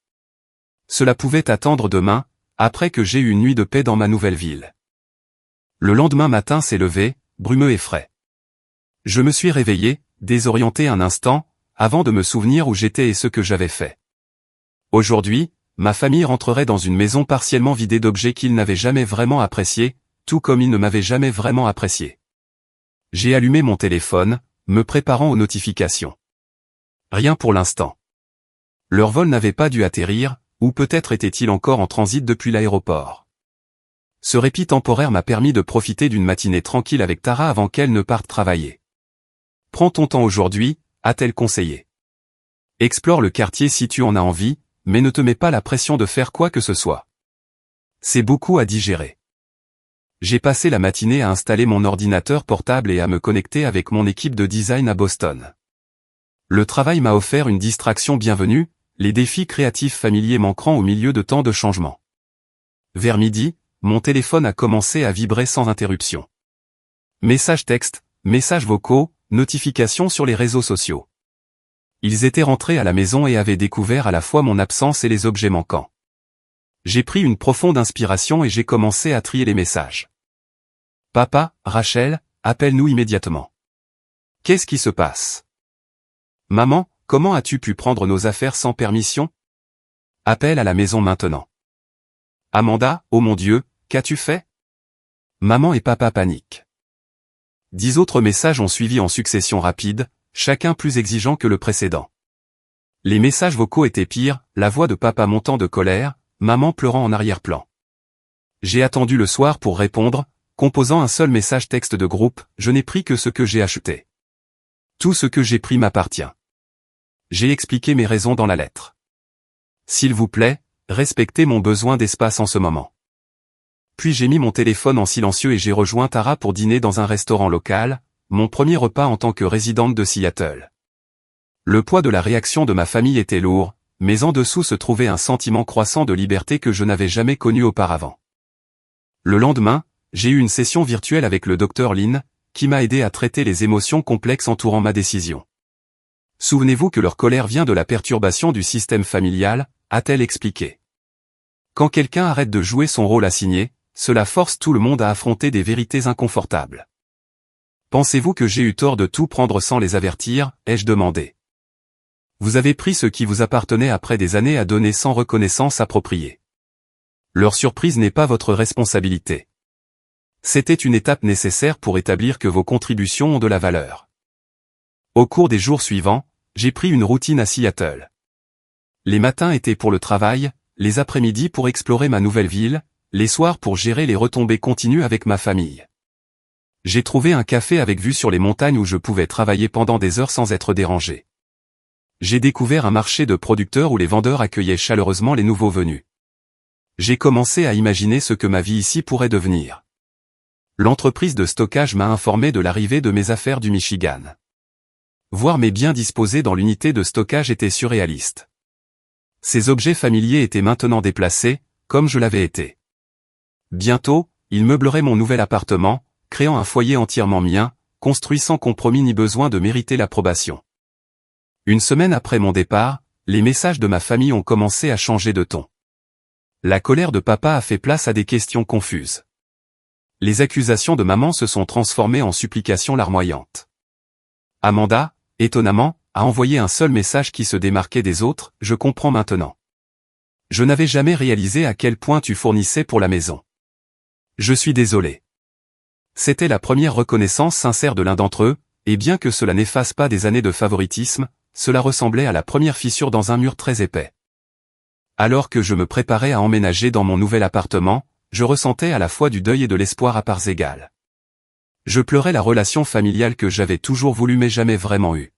S1: Cela pouvait attendre demain, après que j'ai eu une nuit de paix dans ma nouvelle ville. Le lendemain matin s'est levé, brumeux et frais. Je me suis réveillé, désorienté un instant, avant de me souvenir où j'étais et ce que j'avais fait. Aujourd'hui, ma famille rentrerait dans une maison partiellement vidée d'objets qu'ils n'avaient jamais vraiment appréciés, tout comme ils ne m'avaient jamais vraiment apprécié. J'ai allumé mon téléphone, me préparant aux notifications. Rien pour l'instant. Leur vol n'avait pas dû atterrir, ou peut-être était-il encore en transit depuis l'aéroport. Ce répit temporaire m'a permis de profiter d'une matinée tranquille avec Tara avant qu'elle ne parte travailler. Prends ton temps aujourd'hui, a-t-elle conseillé. Explore le quartier si tu en as envie, mais ne te mets pas la pression de faire quoi que ce soit. C'est beaucoup à digérer. J'ai passé la matinée à installer mon ordinateur portable et à me connecter avec mon équipe de design à Boston. Le travail m'a offert une distraction bienvenue, les défis créatifs familiers manquant au milieu de tant de changements. Vers midi, mon téléphone a commencé à vibrer sans interruption. Messages textes, messages vocaux, notifications sur les réseaux sociaux. Ils étaient rentrés à la maison et avaient découvert à la fois mon absence et les objets manquants. J'ai pris une profonde inspiration et j'ai commencé à trier les messages. Papa, Rachel, appelle-nous immédiatement. Qu'est-ce qui se passe? Maman, comment as-tu pu prendre nos affaires sans permission? Appelle à la maison maintenant. Amanda, oh mon Dieu, qu'as-tu fait? Maman et papa paniquent. 10 autres messages ont suivi en succession rapide, chacun plus exigeant que le précédent. Les messages vocaux étaient pires, la voix de papa montant de colère, maman pleurant en arrière-plan. J'ai attendu le soir pour répondre, composant un seul message texte de groupe, je n'ai pris que ce que j'ai acheté. Tout ce que j'ai pris m'appartient. J'ai expliqué mes raisons dans la lettre. S'il vous plaît, respectez mon besoin d'espace en ce moment. Puis j'ai mis mon téléphone en silencieux et j'ai rejoint Tara pour dîner dans un restaurant local, mon premier repas en tant que résidente de Seattle. Le poids de la réaction de ma famille était lourd, mais en dessous se trouvait un sentiment croissant de liberté que je n'avais jamais connu auparavant. Le lendemain, j'ai eu une session virtuelle avec le Dr Lin, qui m'a aidé à traiter les émotions complexes entourant ma décision. Souvenez-vous que leur colère vient de la perturbation du système familial, a-t-elle expliqué. Quand quelqu'un arrête de jouer son rôle assigné, cela force tout le monde à affronter des vérités inconfortables. Pensez-vous que j'ai eu tort de tout prendre sans les avertir, ai-je demandé. Vous avez pris ce qui vous appartenait après des années à donner sans reconnaissance appropriée. Leur surprise n'est pas votre responsabilité. C'était une étape nécessaire pour établir que vos contributions ont de la valeur. Au cours des jours suivants, j'ai pris une routine à Seattle. Les matins étaient pour le travail, les après-midi pour explorer ma nouvelle ville, les soirs pour gérer les retombées continues avec ma famille. J'ai trouvé un café avec vue sur les montagnes où je pouvais travailler pendant des heures sans être dérangé. J'ai découvert un marché de producteurs où les vendeurs accueillaient chaleureusement les nouveaux venus. J'ai commencé à imaginer ce que ma vie ici pourrait devenir. L'entreprise de stockage m'a informé de l'arrivée de mes affaires du Michigan. Voir mes biens disposés dans l'unité de stockage était surréaliste. Ces objets familiers étaient maintenant déplacés, comme je l'avais été. Bientôt, ils meubleraient mon nouvel appartement, créant un foyer entièrement mien, construit sans compromis ni besoin de mériter l'approbation. Une semaine après mon départ, les messages de ma famille ont commencé à changer de ton. La colère de papa a fait place à des questions confuses. Les accusations de maman se sont transformées en supplications larmoyantes. Amanda, étonnamment, a envoyé un seul message qui se démarquait des autres, je comprends maintenant. Je n'avais jamais réalisé à quel point tu fournissais pour la maison. Je suis désolé. C'était la première reconnaissance sincère de l'un d'entre eux, et bien que cela n'efface pas des années de favoritisme, cela ressemblait à la première fissure dans un mur très épais. Alors que je me préparais à emménager dans mon nouvel appartement, je ressentais à la fois du deuil et de l'espoir à parts égales. Je pleurais la relation familiale que j'avais toujours voulu mais jamais vraiment eue.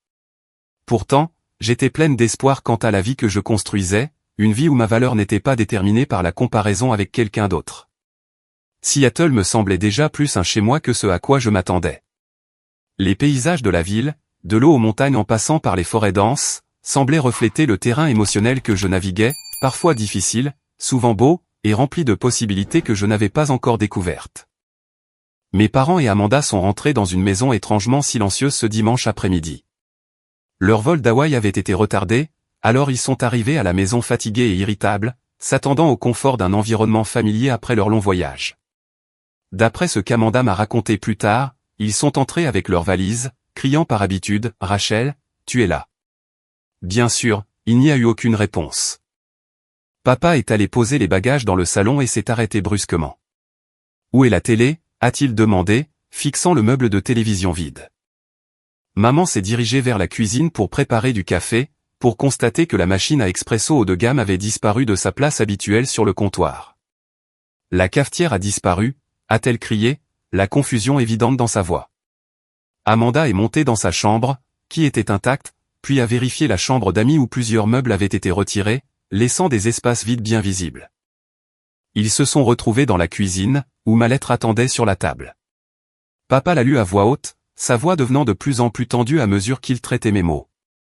S1: Pourtant, j'étais pleine d'espoir quant à la vie que je construisais, une vie où ma valeur n'était pas déterminée par la comparaison avec quelqu'un d'autre. Seattle me semblait déjà plus un chez-moi que ce à quoi je m'attendais. Les paysages de la ville, de l'eau aux montagnes en passant par les forêts denses, semblaient refléter le terrain émotionnel que je naviguais, parfois difficile, souvent beau, et rempli de possibilités que je n'avais pas encore découvertes. Mes parents et Amanda sont rentrés dans une maison étrangement silencieuse ce dimanche après-midi. Leur vol d'Hawaï avait été retardé, alors ils sont arrivés à la maison fatigués et irritables, s'attendant au confort d'un environnement familier après leur long voyage. D'après ce qu'Amanda m'a raconté plus tard, ils sont entrés avec leurs valises, criant par habitude « Rachel, tu es là ». Bien sûr, il n'y a eu aucune réponse. Papa est allé poser les bagages dans le salon et s'est arrêté brusquement. « Où est la télé ?» a-t-il demandé, fixant le meuble de télévision vide. Maman s'est dirigée vers la cuisine pour préparer du café, pour constater que la machine à expresso haut de gamme avait disparu de sa place habituelle sur le comptoir. « La cafetière a disparu », a-t-elle crié, la confusion évidente dans sa voix. Amanda est montée dans sa chambre, qui était intacte, puis a vérifié la chambre d'amis où plusieurs meubles avaient été retirés, laissant des espaces vides bien visibles. Ils se sont retrouvés dans la cuisine, où ma lettre attendait sur la table. Papa l'a lue à voix haute, sa voix devenant de plus en plus tendue à mesure qu'il traitait mes mots.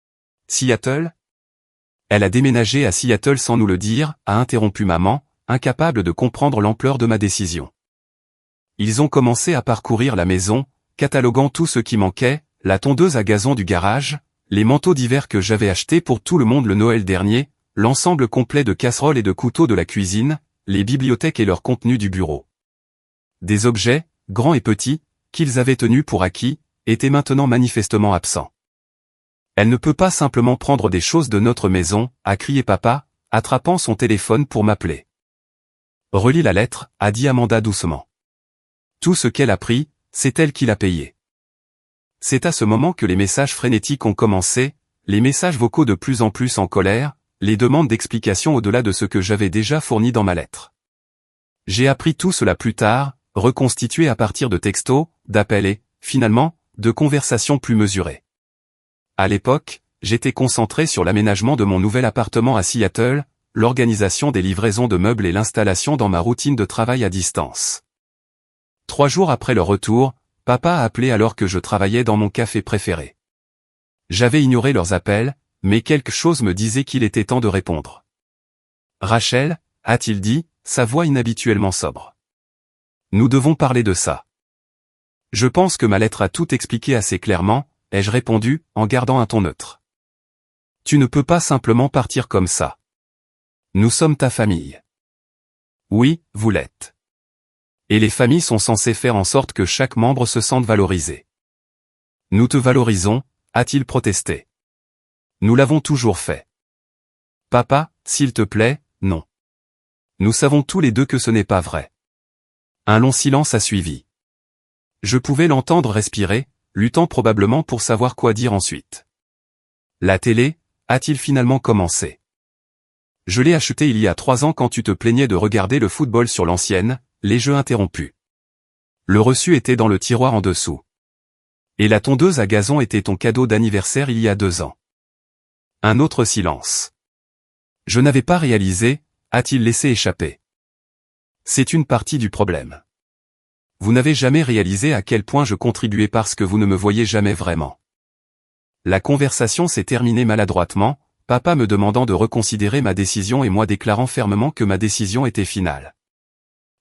S1: « Seattle ? Elle a déménagé à Seattle sans nous le dire, a interrompu maman, incapable de comprendre l'ampleur de ma décision. Ils ont commencé à parcourir la maison, cataloguant tout ce qui manquait, la tondeuse à gazon du garage, les manteaux d'hiver que j'avais achetés pour tout le monde le Noël dernier, l'ensemble complet de casseroles et de couteaux de la cuisine, les bibliothèques et leur contenu du bureau. Des objets, grands et petits, qu'ils avaient tenus pour acquis, étaient maintenant manifestement absents. « Elle ne peut pas simplement prendre des choses de notre maison », a crié papa, attrapant son téléphone pour m'appeler. « Relis la lettre », a dit Amanda doucement. « Tout ce qu'elle a pris, c'est elle qui l'a payé. » C'est à ce moment que les messages frénétiques ont commencé, les messages vocaux de plus en plus en colère, les demandes d'explications au-delà de ce que j'avais déjà fourni dans ma lettre. J'ai appris tout cela plus tard, reconstitué à partir de textos, d'appels et, finalement, de conversations plus mesurées. À l'époque, j'étais concentré sur l'aménagement de mon nouvel appartement à Seattle, l'organisation des livraisons de meubles et l'installation dans ma routine de travail à distance. 3 jours après leur retour, papa a appelé alors que je travaillais dans mon café préféré. J'avais ignoré leurs appels, mais quelque chose me disait qu'il était temps de répondre. « Rachel » a-t-il dit, sa voix inhabituellement sobre. « Nous devons parler de ça. » Je pense que ma lettre a tout expliqué assez clairement, ai-je répondu, en gardant un ton neutre. « Tu ne peux pas simplement partir comme ça. Nous sommes ta famille. » Oui, vous l'êtes. Et les familles sont censées faire en sorte que chaque membre se sente valorisé. « Nous te valorisons » a-t-il protesté. « Nous l'avons toujours fait. »« Papa, s'il te plaît, non. » Nous savons tous les deux que ce n'est pas vrai. Un long silence a suivi. Je pouvais l'entendre respirer, luttant probablement pour savoir quoi dire ensuite. « La télé » a-t-il finalement commencé. « Je l'ai achetée il y a 3 ans quand tu te plaignais de regarder le football sur l'ancienne, les jeux interrompus. Le reçu était dans le tiroir en dessous. Et la tondeuse à gazon était ton cadeau d'anniversaire il y a 2 ans. » Un autre silence. Je n'avais pas réalisé, a-t-il laissé échapper. C'est une partie du problème. Vous n'avez jamais réalisé à quel point je contribuais parce que vous ne me voyez jamais vraiment. La conversation s'est terminée maladroitement, papa me demandant de reconsidérer ma décision et moi déclarant fermement que ma décision était finale.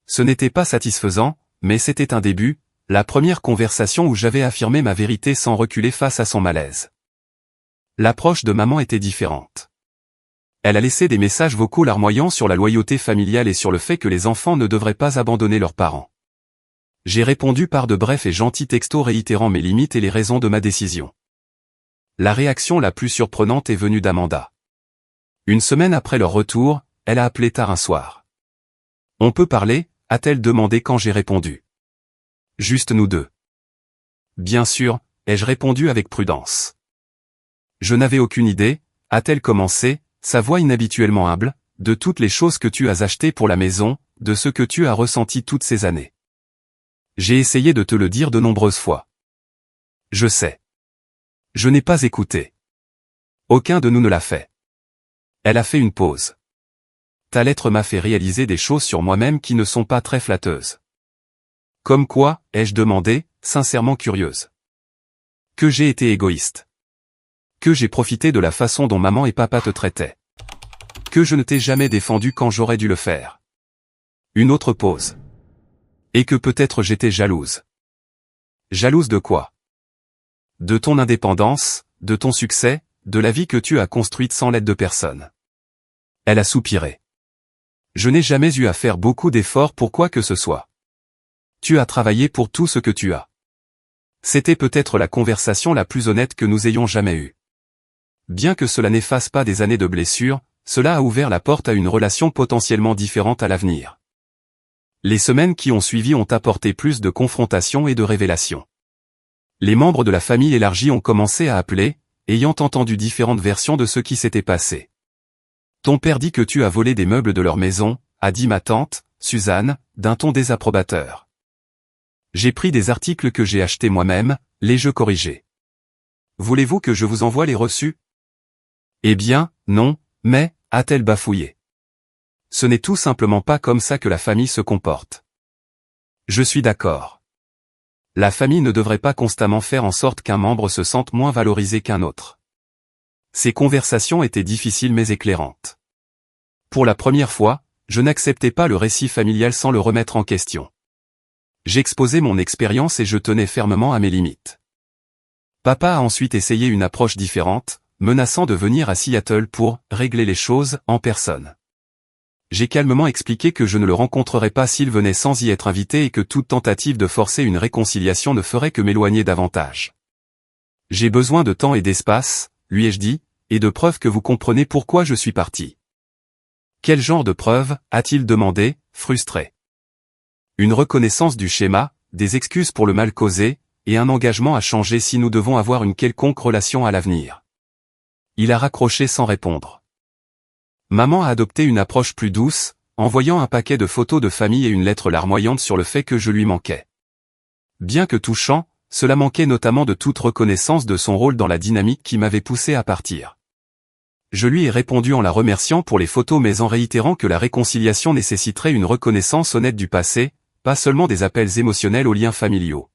S1: Ce n'était pas satisfaisant, mais c'était un début, la première conversation où j'avais affirmé ma vérité sans reculer face à son malaise. L'approche de maman était différente. Elle a laissé des messages vocaux larmoyants sur la loyauté familiale et sur le fait que les enfants ne devraient pas abandonner leurs parents. J'ai répondu par de brefs et gentils textos réitérant mes limites et les raisons de ma décision. La réaction la plus surprenante est venue d'Amanda. Une semaine après leur retour, elle a appelé tard un soir. « On peut parler ?» a-t-elle demandé quand j'ai répondu. « Juste nous deux. » « Bien sûr », ai-je répondu avec prudence. « Je n'avais aucune idée » a-t-elle commencé, sa voix inhabituellement humble, « de toutes les choses que tu as achetées pour la maison, de ce que tu as ressenti toutes ces années. J'ai essayé de te le dire de nombreuses fois. Je sais. Je n'ai pas écouté. Aucun de nous ne l'a fait. » Elle a fait une pause. « Ta lettre m'a fait réaliser des choses sur moi-même qui ne sont pas très flatteuses. Comme quoi, ai-je demandé, sincèrement curieuse. Que j'ai été égoïste. Que j'ai profité de la façon dont maman et papa te traitaient. Que je ne t'ai jamais défendu quand j'aurais dû le faire. Une autre pause. Et que peut-être j'étais jalouse. Jalouse de quoi? De ton indépendance, de ton succès, de la vie que tu as construite sans l'aide de personne. Elle a soupiré. Je n'ai jamais eu à faire beaucoup d'efforts pour quoi que ce soit. Tu as travaillé pour tout ce que tu as. C'était peut-être la conversation la plus honnête que nous ayons jamais eue. Bien que cela n'efface pas des années de blessures, cela a ouvert la porte à une relation potentiellement différente à l'avenir. Les semaines qui ont suivi ont apporté plus de confrontations et de révélations. Les membres de la famille élargie ont commencé à appeler, ayant entendu différentes versions de ce qui s'était passé. Ton père dit que tu as volé des meubles de leur maison, a dit ma tante, Suzanne, d'un ton désapprobateur. J'ai pris des articles que j'ai achetés moi-même, les corrigés. Voulez-vous que je vous envoie les reçus? Eh bien, non, mais, a-t-elle bafouillé. Ce n'est tout simplement pas comme ça que la famille se comporte. Je suis d'accord. La famille ne devrait pas constamment faire en sorte qu'un membre se sente moins valorisé qu'un autre. Ces conversations étaient difficiles mais éclairantes. Pour la première fois, je n'acceptais pas le récit familial sans le remettre en question. J'exposais mon expérience et je tenais fermement à mes limites. Papa a ensuite essayé une approche différente, menaçant de venir à Seattle pour régler les choses en personne. J'ai calmement expliqué que je ne le rencontrerais pas s'il venait sans y être invité et que toute tentative de forcer une réconciliation ne ferait que m'éloigner davantage. J'ai besoin de temps et d'espace, lui ai-je dit, et de preuves que vous comprenez pourquoi je suis parti. Quel genre de preuves, a-t-il demandé, frustré. Une reconnaissance du schéma, des excuses pour le mal causé, et un engagement à changer si nous devons avoir une quelconque relation à l'avenir. Il a raccroché sans répondre. Maman a adopté une approche plus douce, envoyant un paquet de photos de famille et une lettre larmoyante sur le fait que je lui manquais. Bien que touchant, cela manquait notamment de toute reconnaissance de son rôle dans la dynamique qui m'avait poussé à partir. Je lui ai répondu en la remerciant pour les photos mais en réitérant que la réconciliation nécessiterait une reconnaissance honnête du passé, pas seulement des appels émotionnels aux liens familiaux.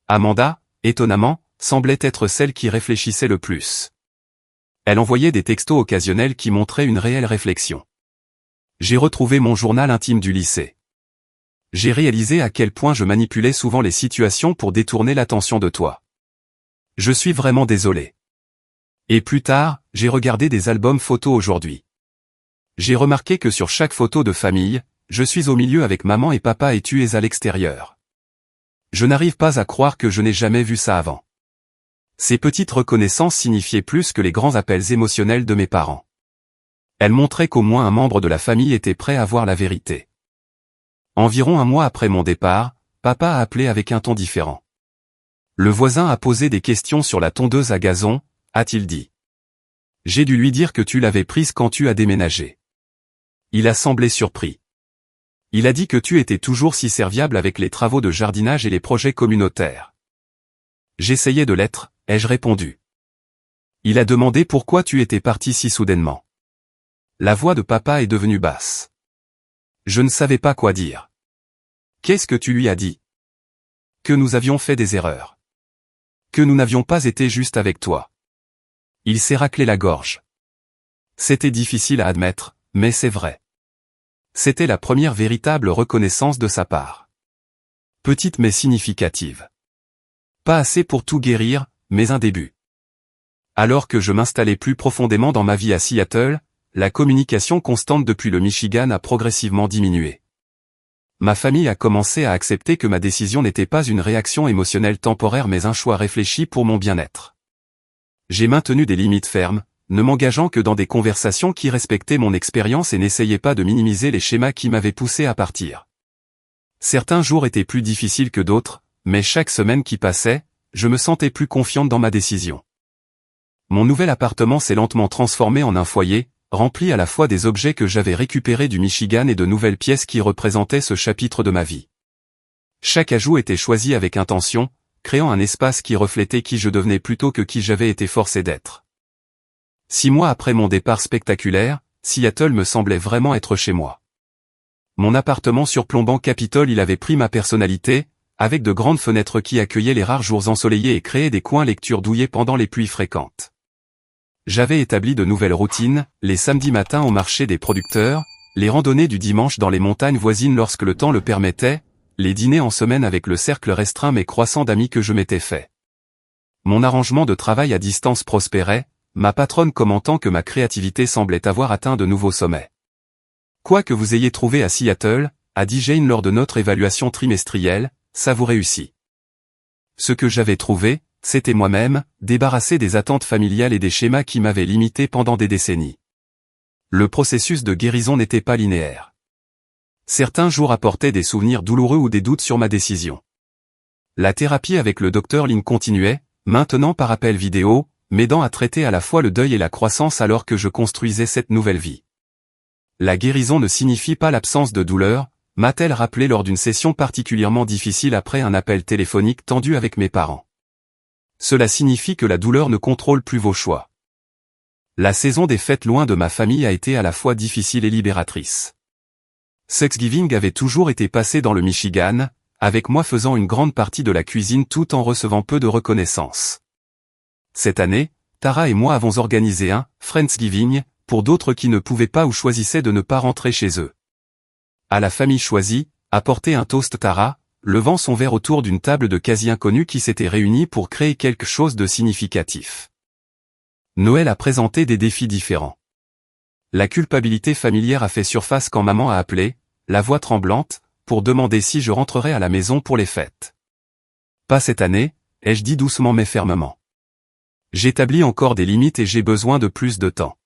S1: Amanda, étonnamment, semblait être celle qui réfléchissait le plus. Elle envoyait des textos occasionnels qui montraient une réelle réflexion. J'ai retrouvé mon journal intime du lycée. J'ai réalisé à quel point je manipulais souvent les situations pour détourner l'attention de toi. Je suis vraiment désolé. Et plus tard, j'ai regardé des albums photos aujourd'hui. J'ai remarqué que sur chaque photo de famille, je suis au milieu avec maman et papa et tu es à l'extérieur. Je n'arrive pas à croire que je n'ai jamais vu ça avant. Ces petites reconnaissances signifiaient plus que les grands appels émotionnels de mes parents. Elles montraient qu'au moins un membre de la famille était prêt à voir la vérité. Environ un mois après mon départ, papa a appelé avec un ton différent. Le voisin a posé des questions sur la tondeuse à gazon, a-t-il dit. J'ai dû lui dire que tu l'avais prise quand tu as déménagé. Il a semblé surpris. Il a dit que tu étais toujours si serviable avec les travaux de jardinage et les projets communautaires. J'essayais de l'être, ai-je répondu. Il a demandé pourquoi tu étais parti si soudainement. La voix de papa est devenue basse. Je ne savais pas quoi dire. Qu'est-ce que tu lui as dit? Que nous avions fait des erreurs. Que nous n'avions pas été justes avec toi. Il s'est raclé la gorge. C'était difficile à admettre, mais c'est vrai. C'était la première véritable reconnaissance de sa part. Petite mais significative. Pas assez pour tout guérir, mais un début. Alors que je m'installais plus profondément dans ma vie à Seattle, la communication constante depuis le Michigan a progressivement diminué. Ma famille a commencé à accepter que ma décision n'était pas une réaction émotionnelle temporaire mais un choix réfléchi pour mon bien-être. J'ai maintenu des limites fermes, ne m'engageant que dans des conversations qui respectaient mon expérience et n'essayaient pas de minimiser les schémas qui m'avaient poussé à partir. Certains jours étaient plus difficiles que d'autres, mais chaque semaine qui passait, je me sentais plus confiante dans ma décision. Mon nouvel appartement s'est lentement transformé en un foyer, rempli à la fois des objets que j'avais récupérés du Michigan et de nouvelles pièces qui représentaient ce chapitre de ma vie. Chaque ajout était choisi avec intention, créant un espace qui reflétait qui je devenais plutôt que qui j'avais été forcé d'être. 6 mois après mon départ spectaculaire, Seattle me semblait vraiment être chez moi. mon appartement surplombant Capitole, il avait pris ma personnalité, avec de grandes fenêtres qui accueillaient les rares jours ensoleillés et créaient des coins lecture douillés pendant les pluies fréquentes. J'avais établi de nouvelles routines, les samedis matins au marché des producteurs, les randonnées du dimanche dans les montagnes voisines lorsque le temps le permettait, les dîners en semaine avec le cercle restreint mais croissant d'amis que je m'étais fait. Mon arrangement de travail à distance prospérait, ma patronne commentant que ma créativité semblait avoir atteint de nouveaux sommets. Quoi que vous ayez trouvé à Seattle, a dit Jane lors de notre évaluation trimestrielle, ça vous réussit. Ce que j'avais trouvé, c'était moi-même, débarrassé des attentes familiales et des schémas qui m'avaient limité pendant des décennies. Le processus de guérison n'était pas linéaire. Certains jours apportaient des souvenirs douloureux ou des doutes sur ma décision. La thérapie avec le Dr Lin continuait, maintenant par appel vidéo, m'aidant à traiter à la fois le deuil et la croissance alors que je construisais cette nouvelle vie. La guérison ne signifie pas l'absence de douleur, m'a-t-elle rappelé lors d'une session particulièrement difficile après un appel téléphonique tendu avec mes parents. Cela signifie que la douleur ne contrôle plus vos choix. La saison des fêtes loin de ma famille a été à la fois difficile et libératrice. Thanksgiving avait toujours été passé dans le Michigan, avec moi faisant une grande partie de la cuisine tout en recevant peu de reconnaissance. Cette année, Tara et moi avons organisé un « Friendsgiving » pour d'autres qui ne pouvaient pas ou choisissaient de ne pas rentrer chez eux. À la famille choisie, apporter un toast Tara, levant son verre autour d'une table de quasi-inconnus qui s'étaient réunis pour créer quelque chose de significatif. Noël a présenté des défis différents. La culpabilité familière a fait surface quand maman a appelé, la voix tremblante, pour demander si je rentrerais à la maison pour les fêtes. Pas cette année, ai-je dit doucement mais fermement. J'établis encore des limites et j'ai besoin de plus de temps.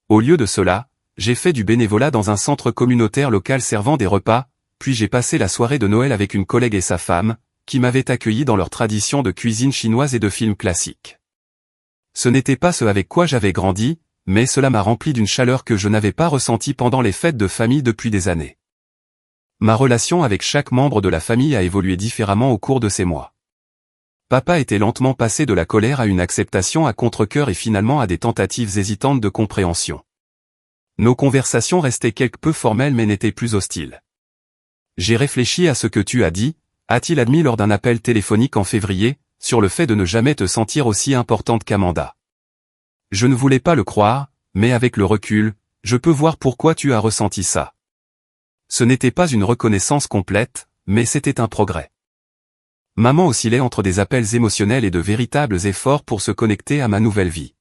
S1: Au lieu de cela, j'ai fait du bénévolat dans un centre communautaire local servant des repas, puis j'ai passé la soirée de Noël avec une collègue et sa femme, qui m'avaient accueilli dans leur tradition de cuisine chinoise et de films classiques. Ce n'était pas ce avec quoi j'avais grandi, mais cela m'a rempli d'une chaleur que je n'avais pas ressentie pendant les fêtes de famille depuis des années. Ma relation avec chaque membre de la famille a évolué différemment au cours de ces mois. Papa était lentement passé de la colère à une acceptation à contre-cœur et finalement à des tentatives hésitantes de compréhension. Nos conversations restaient quelque peu formelles mais n'étaient plus hostiles. J'ai réfléchi à ce que tu as dit, a-t-il admis lors d'un appel téléphonique en février, sur le fait de ne jamais te sentir aussi importante qu'Amanda. Je ne voulais pas le croire, mais avec le recul, je peux voir pourquoi tu as ressenti ça. Ce n'était pas une reconnaissance complète, mais c'était un progrès. Maman oscillait entre des appels émotionnels et de véritables efforts pour se connecter à ma nouvelle vie.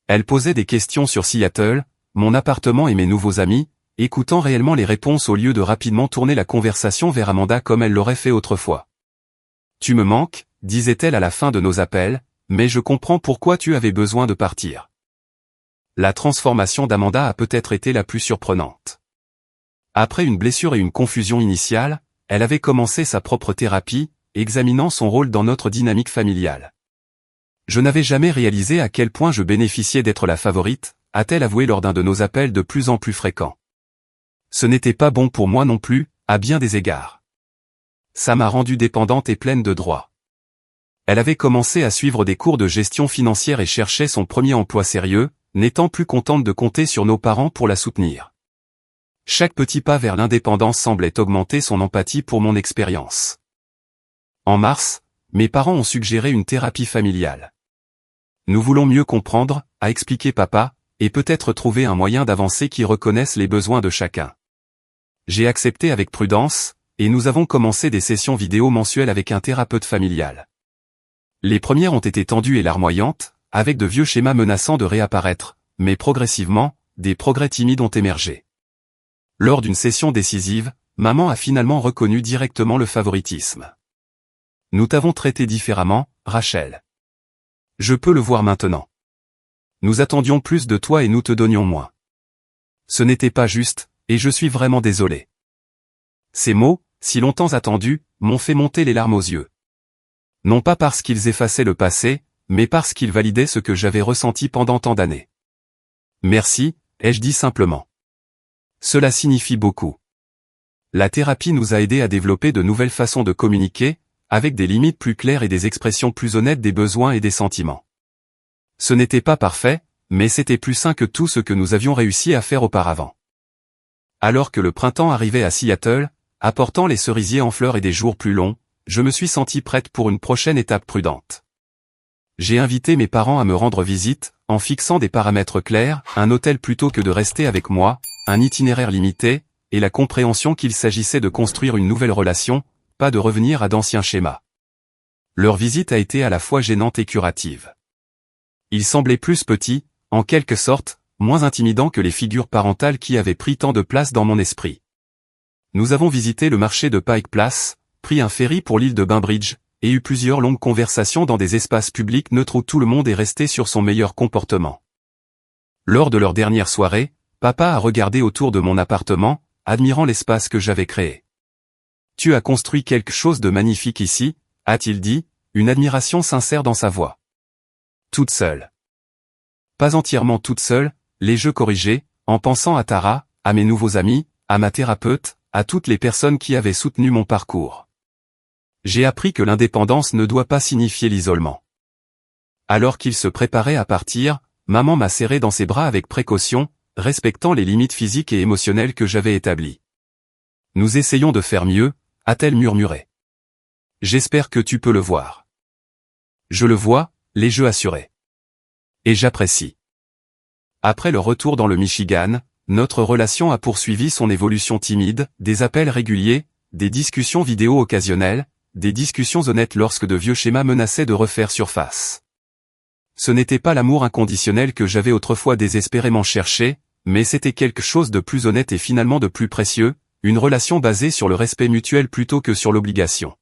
S1: Elle posait des questions sur Seattle, mon appartement et mes nouveaux amis, écoutant réellement les réponses au lieu de rapidement tourner la conversation vers Amanda comme elle l'aurait fait autrefois. Tu me manques, disait-elle à la fin de nos appels, mais je comprends pourquoi tu avais besoin de partir. La transformation d'Amanda a peut-être été la plus surprenante. Après une blessure et une confusion initiale, elle avait commencé sa propre thérapie, examinant son rôle dans notre dynamique familiale. Je n'avais jamais réalisé à quel point je bénéficiais d'être la favorite, a-t-elle avoué lors d'un de nos appels de plus en plus fréquents. Ce n'était pas bon pour moi non plus, à bien des égards. Ça m'a rendue dépendante et pleine de droits. Elle avait commencé à suivre des cours de gestion financière et cherchait son premier emploi sérieux, n'étant plus contente de compter sur nos parents pour la soutenir. Chaque petit pas vers l'indépendance semblait augmenter son empathie pour mon expérience. En mars, mes parents ont suggéré une thérapie familiale. Nous voulons mieux comprendre, a expliqué papa, et peut-être trouver un moyen d'avancer qui reconnaisse les besoins de chacun. J'ai accepté avec prudence, et nous avons commencé des sessions vidéo mensuelles avec un thérapeute familial. Les premières ont été tendues et larmoyantes, avec de vieux schémas menaçant de réapparaître, mais progressivement, des progrès timides ont émergé. Lors d'une session décisive, maman a finalement reconnu directement le favoritisme. Nous t'avons traité différemment, Rachel. Je peux le voir maintenant. Nous attendions plus de toi et nous te donnions moins. Ce n'était pas juste, et je suis vraiment désolé. Ces mots, si longtemps attendus, m'ont fait monter les larmes aux yeux. Non pas parce qu'ils effaçaient le passé, mais parce qu'ils validaient ce que j'avais ressenti pendant tant d'années. Merci, ai-je dit simplement. Cela signifie beaucoup. La thérapie nous a aidés à développer de nouvelles façons de communiquer, avec des limites plus claires et des expressions plus honnêtes des besoins et des sentiments. Ce n'était pas parfait, mais c'était plus sain que tout ce que nous avions réussi à faire auparavant. Alors que le printemps arrivait à Seattle, apportant les cerisiers en fleurs et des jours plus longs, je me suis sentie prête pour une prochaine étape prudente. J'ai invité mes parents à me rendre visite, en fixant des paramètres clairs, un hôtel plutôt que de rester avec moi, un itinéraire limité, et la compréhension qu'il s'agissait de construire une nouvelle relation, pas de revenir à d'anciens schémas. Leur visite a été à la fois gênante et curative. Ils semblaient plus petits, en quelque sorte, moins intimidants que les figures parentales qui avaient pris tant de place dans mon esprit. Nous avons visité le marché de Pike Place, pris un ferry pour l'île de Bainbridge, et eu plusieurs longues conversations dans des espaces publics neutres où tout le monde est resté sur son meilleur comportement. Lors de leur dernière soirée, papa a regardé autour de mon appartement, admirant l'espace que j'avais créé. « Tu as construit quelque chose de magnifique ici », a-t-il dit, une admiration sincère dans sa voix. Toute seule. Pas entièrement toute seule, l'ai-je corrigé, en pensant à Tara, à mes nouveaux amis, à ma thérapeute, à toutes les personnes qui avaient soutenu mon parcours. J'ai appris que l'indépendance ne doit pas signifier l'isolement. Alors qu'il se préparait à partir, maman m'a serré dans ses bras avec précaution, respectant les limites physiques et émotionnelles que j'avais établies. « Nous essayons de faire mieux », a-t-elle murmuré. « J'espère que tu peux le voir. » Je le vois, l'ai-je assuré. Et j'apprécie. Après le retour dans le Michigan, notre relation a poursuivi son évolution timide, des appels réguliers, des discussions vidéo occasionnelles, des discussions honnêtes lorsque de vieux schémas menaçaient de refaire surface. Ce n'était pas l'amour inconditionnel que j'avais autrefois désespérément cherché, mais c'était quelque chose de plus honnête et finalement de plus précieux, une relation basée sur le respect mutuel plutôt que sur l'obligation.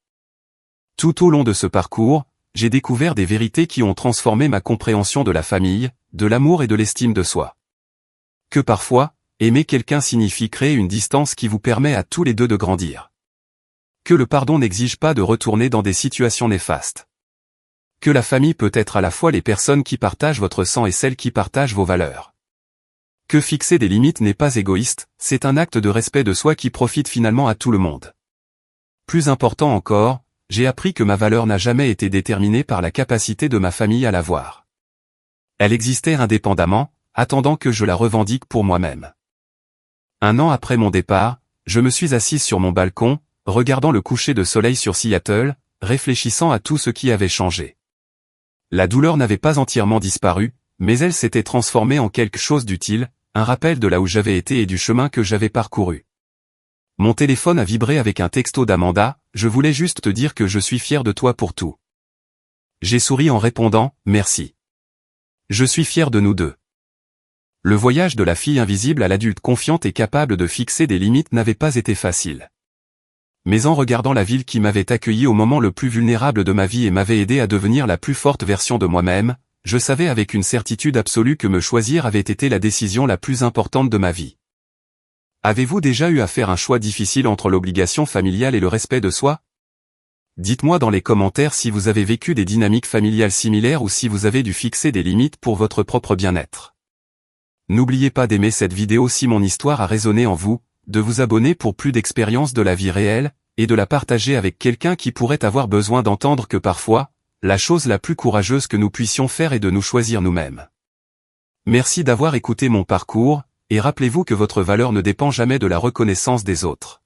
S1: Tout au long de ce parcours, j'ai découvert des vérités qui ont transformé ma compréhension de la famille, de l'amour et de l'estime de soi. Que parfois, aimer quelqu'un signifie créer une distance qui vous permet à tous les deux de grandir. Que le pardon n'exige pas de retourner dans des situations néfastes. Que la famille peut être à la fois les personnes qui partagent votre sang et celles qui partagent vos valeurs. Que fixer des limites n'est pas égoïste, c'est un acte de respect de soi qui profite finalement à tout le monde. Plus important encore, j'ai appris que ma valeur n'a jamais été déterminée par la capacité de ma famille à la voir. Elle existait indépendamment, attendant que je la revendique pour moi-même. Un an après mon départ, je me suis assise sur mon balcon, regardant le coucher de soleil sur Seattle, réfléchissant à tout ce qui avait changé. La douleur n'avait pas entièrement disparu, mais elle s'était transformée en quelque chose d'utile, un rappel de là où j'avais été et du chemin que j'avais parcouru. Mon téléphone a vibré avec un texto d'Amanda, « Je voulais juste te dire que je suis fier de toi pour tout. » J'ai souri en répondant, « Merci. Je suis fier de nous deux. » Le voyage de la fille invisible à l'adulte confiante et capable de fixer des limites n'avait pas été facile. Mais en regardant la ville qui m'avait accueilli au moment le plus vulnérable de ma vie et m'avait aidé à devenir la plus forte version de moi-même, je savais avec une certitude absolue que me choisir avait été la décision la plus importante de ma vie. Avez-vous déjà eu à faire un choix difficile entre l'obligation familiale et le respect de soi? Dites-moi dans les commentaires si vous avez vécu des dynamiques familiales similaires ou si vous avez dû fixer des limites pour votre propre bien-être. N'oubliez pas d'aimer cette vidéo si mon histoire a résonné en vous, de vous abonner pour plus d'expériences de la vie réelle, et de la partager avec quelqu'un qui pourrait avoir besoin d'entendre que parfois, la chose la plus courageuse que nous puissions faire est de nous choisir nous-mêmes. Merci d'avoir écouté mon parcours, et rappelez-vous que votre valeur ne dépend jamais de la reconnaissance des autres.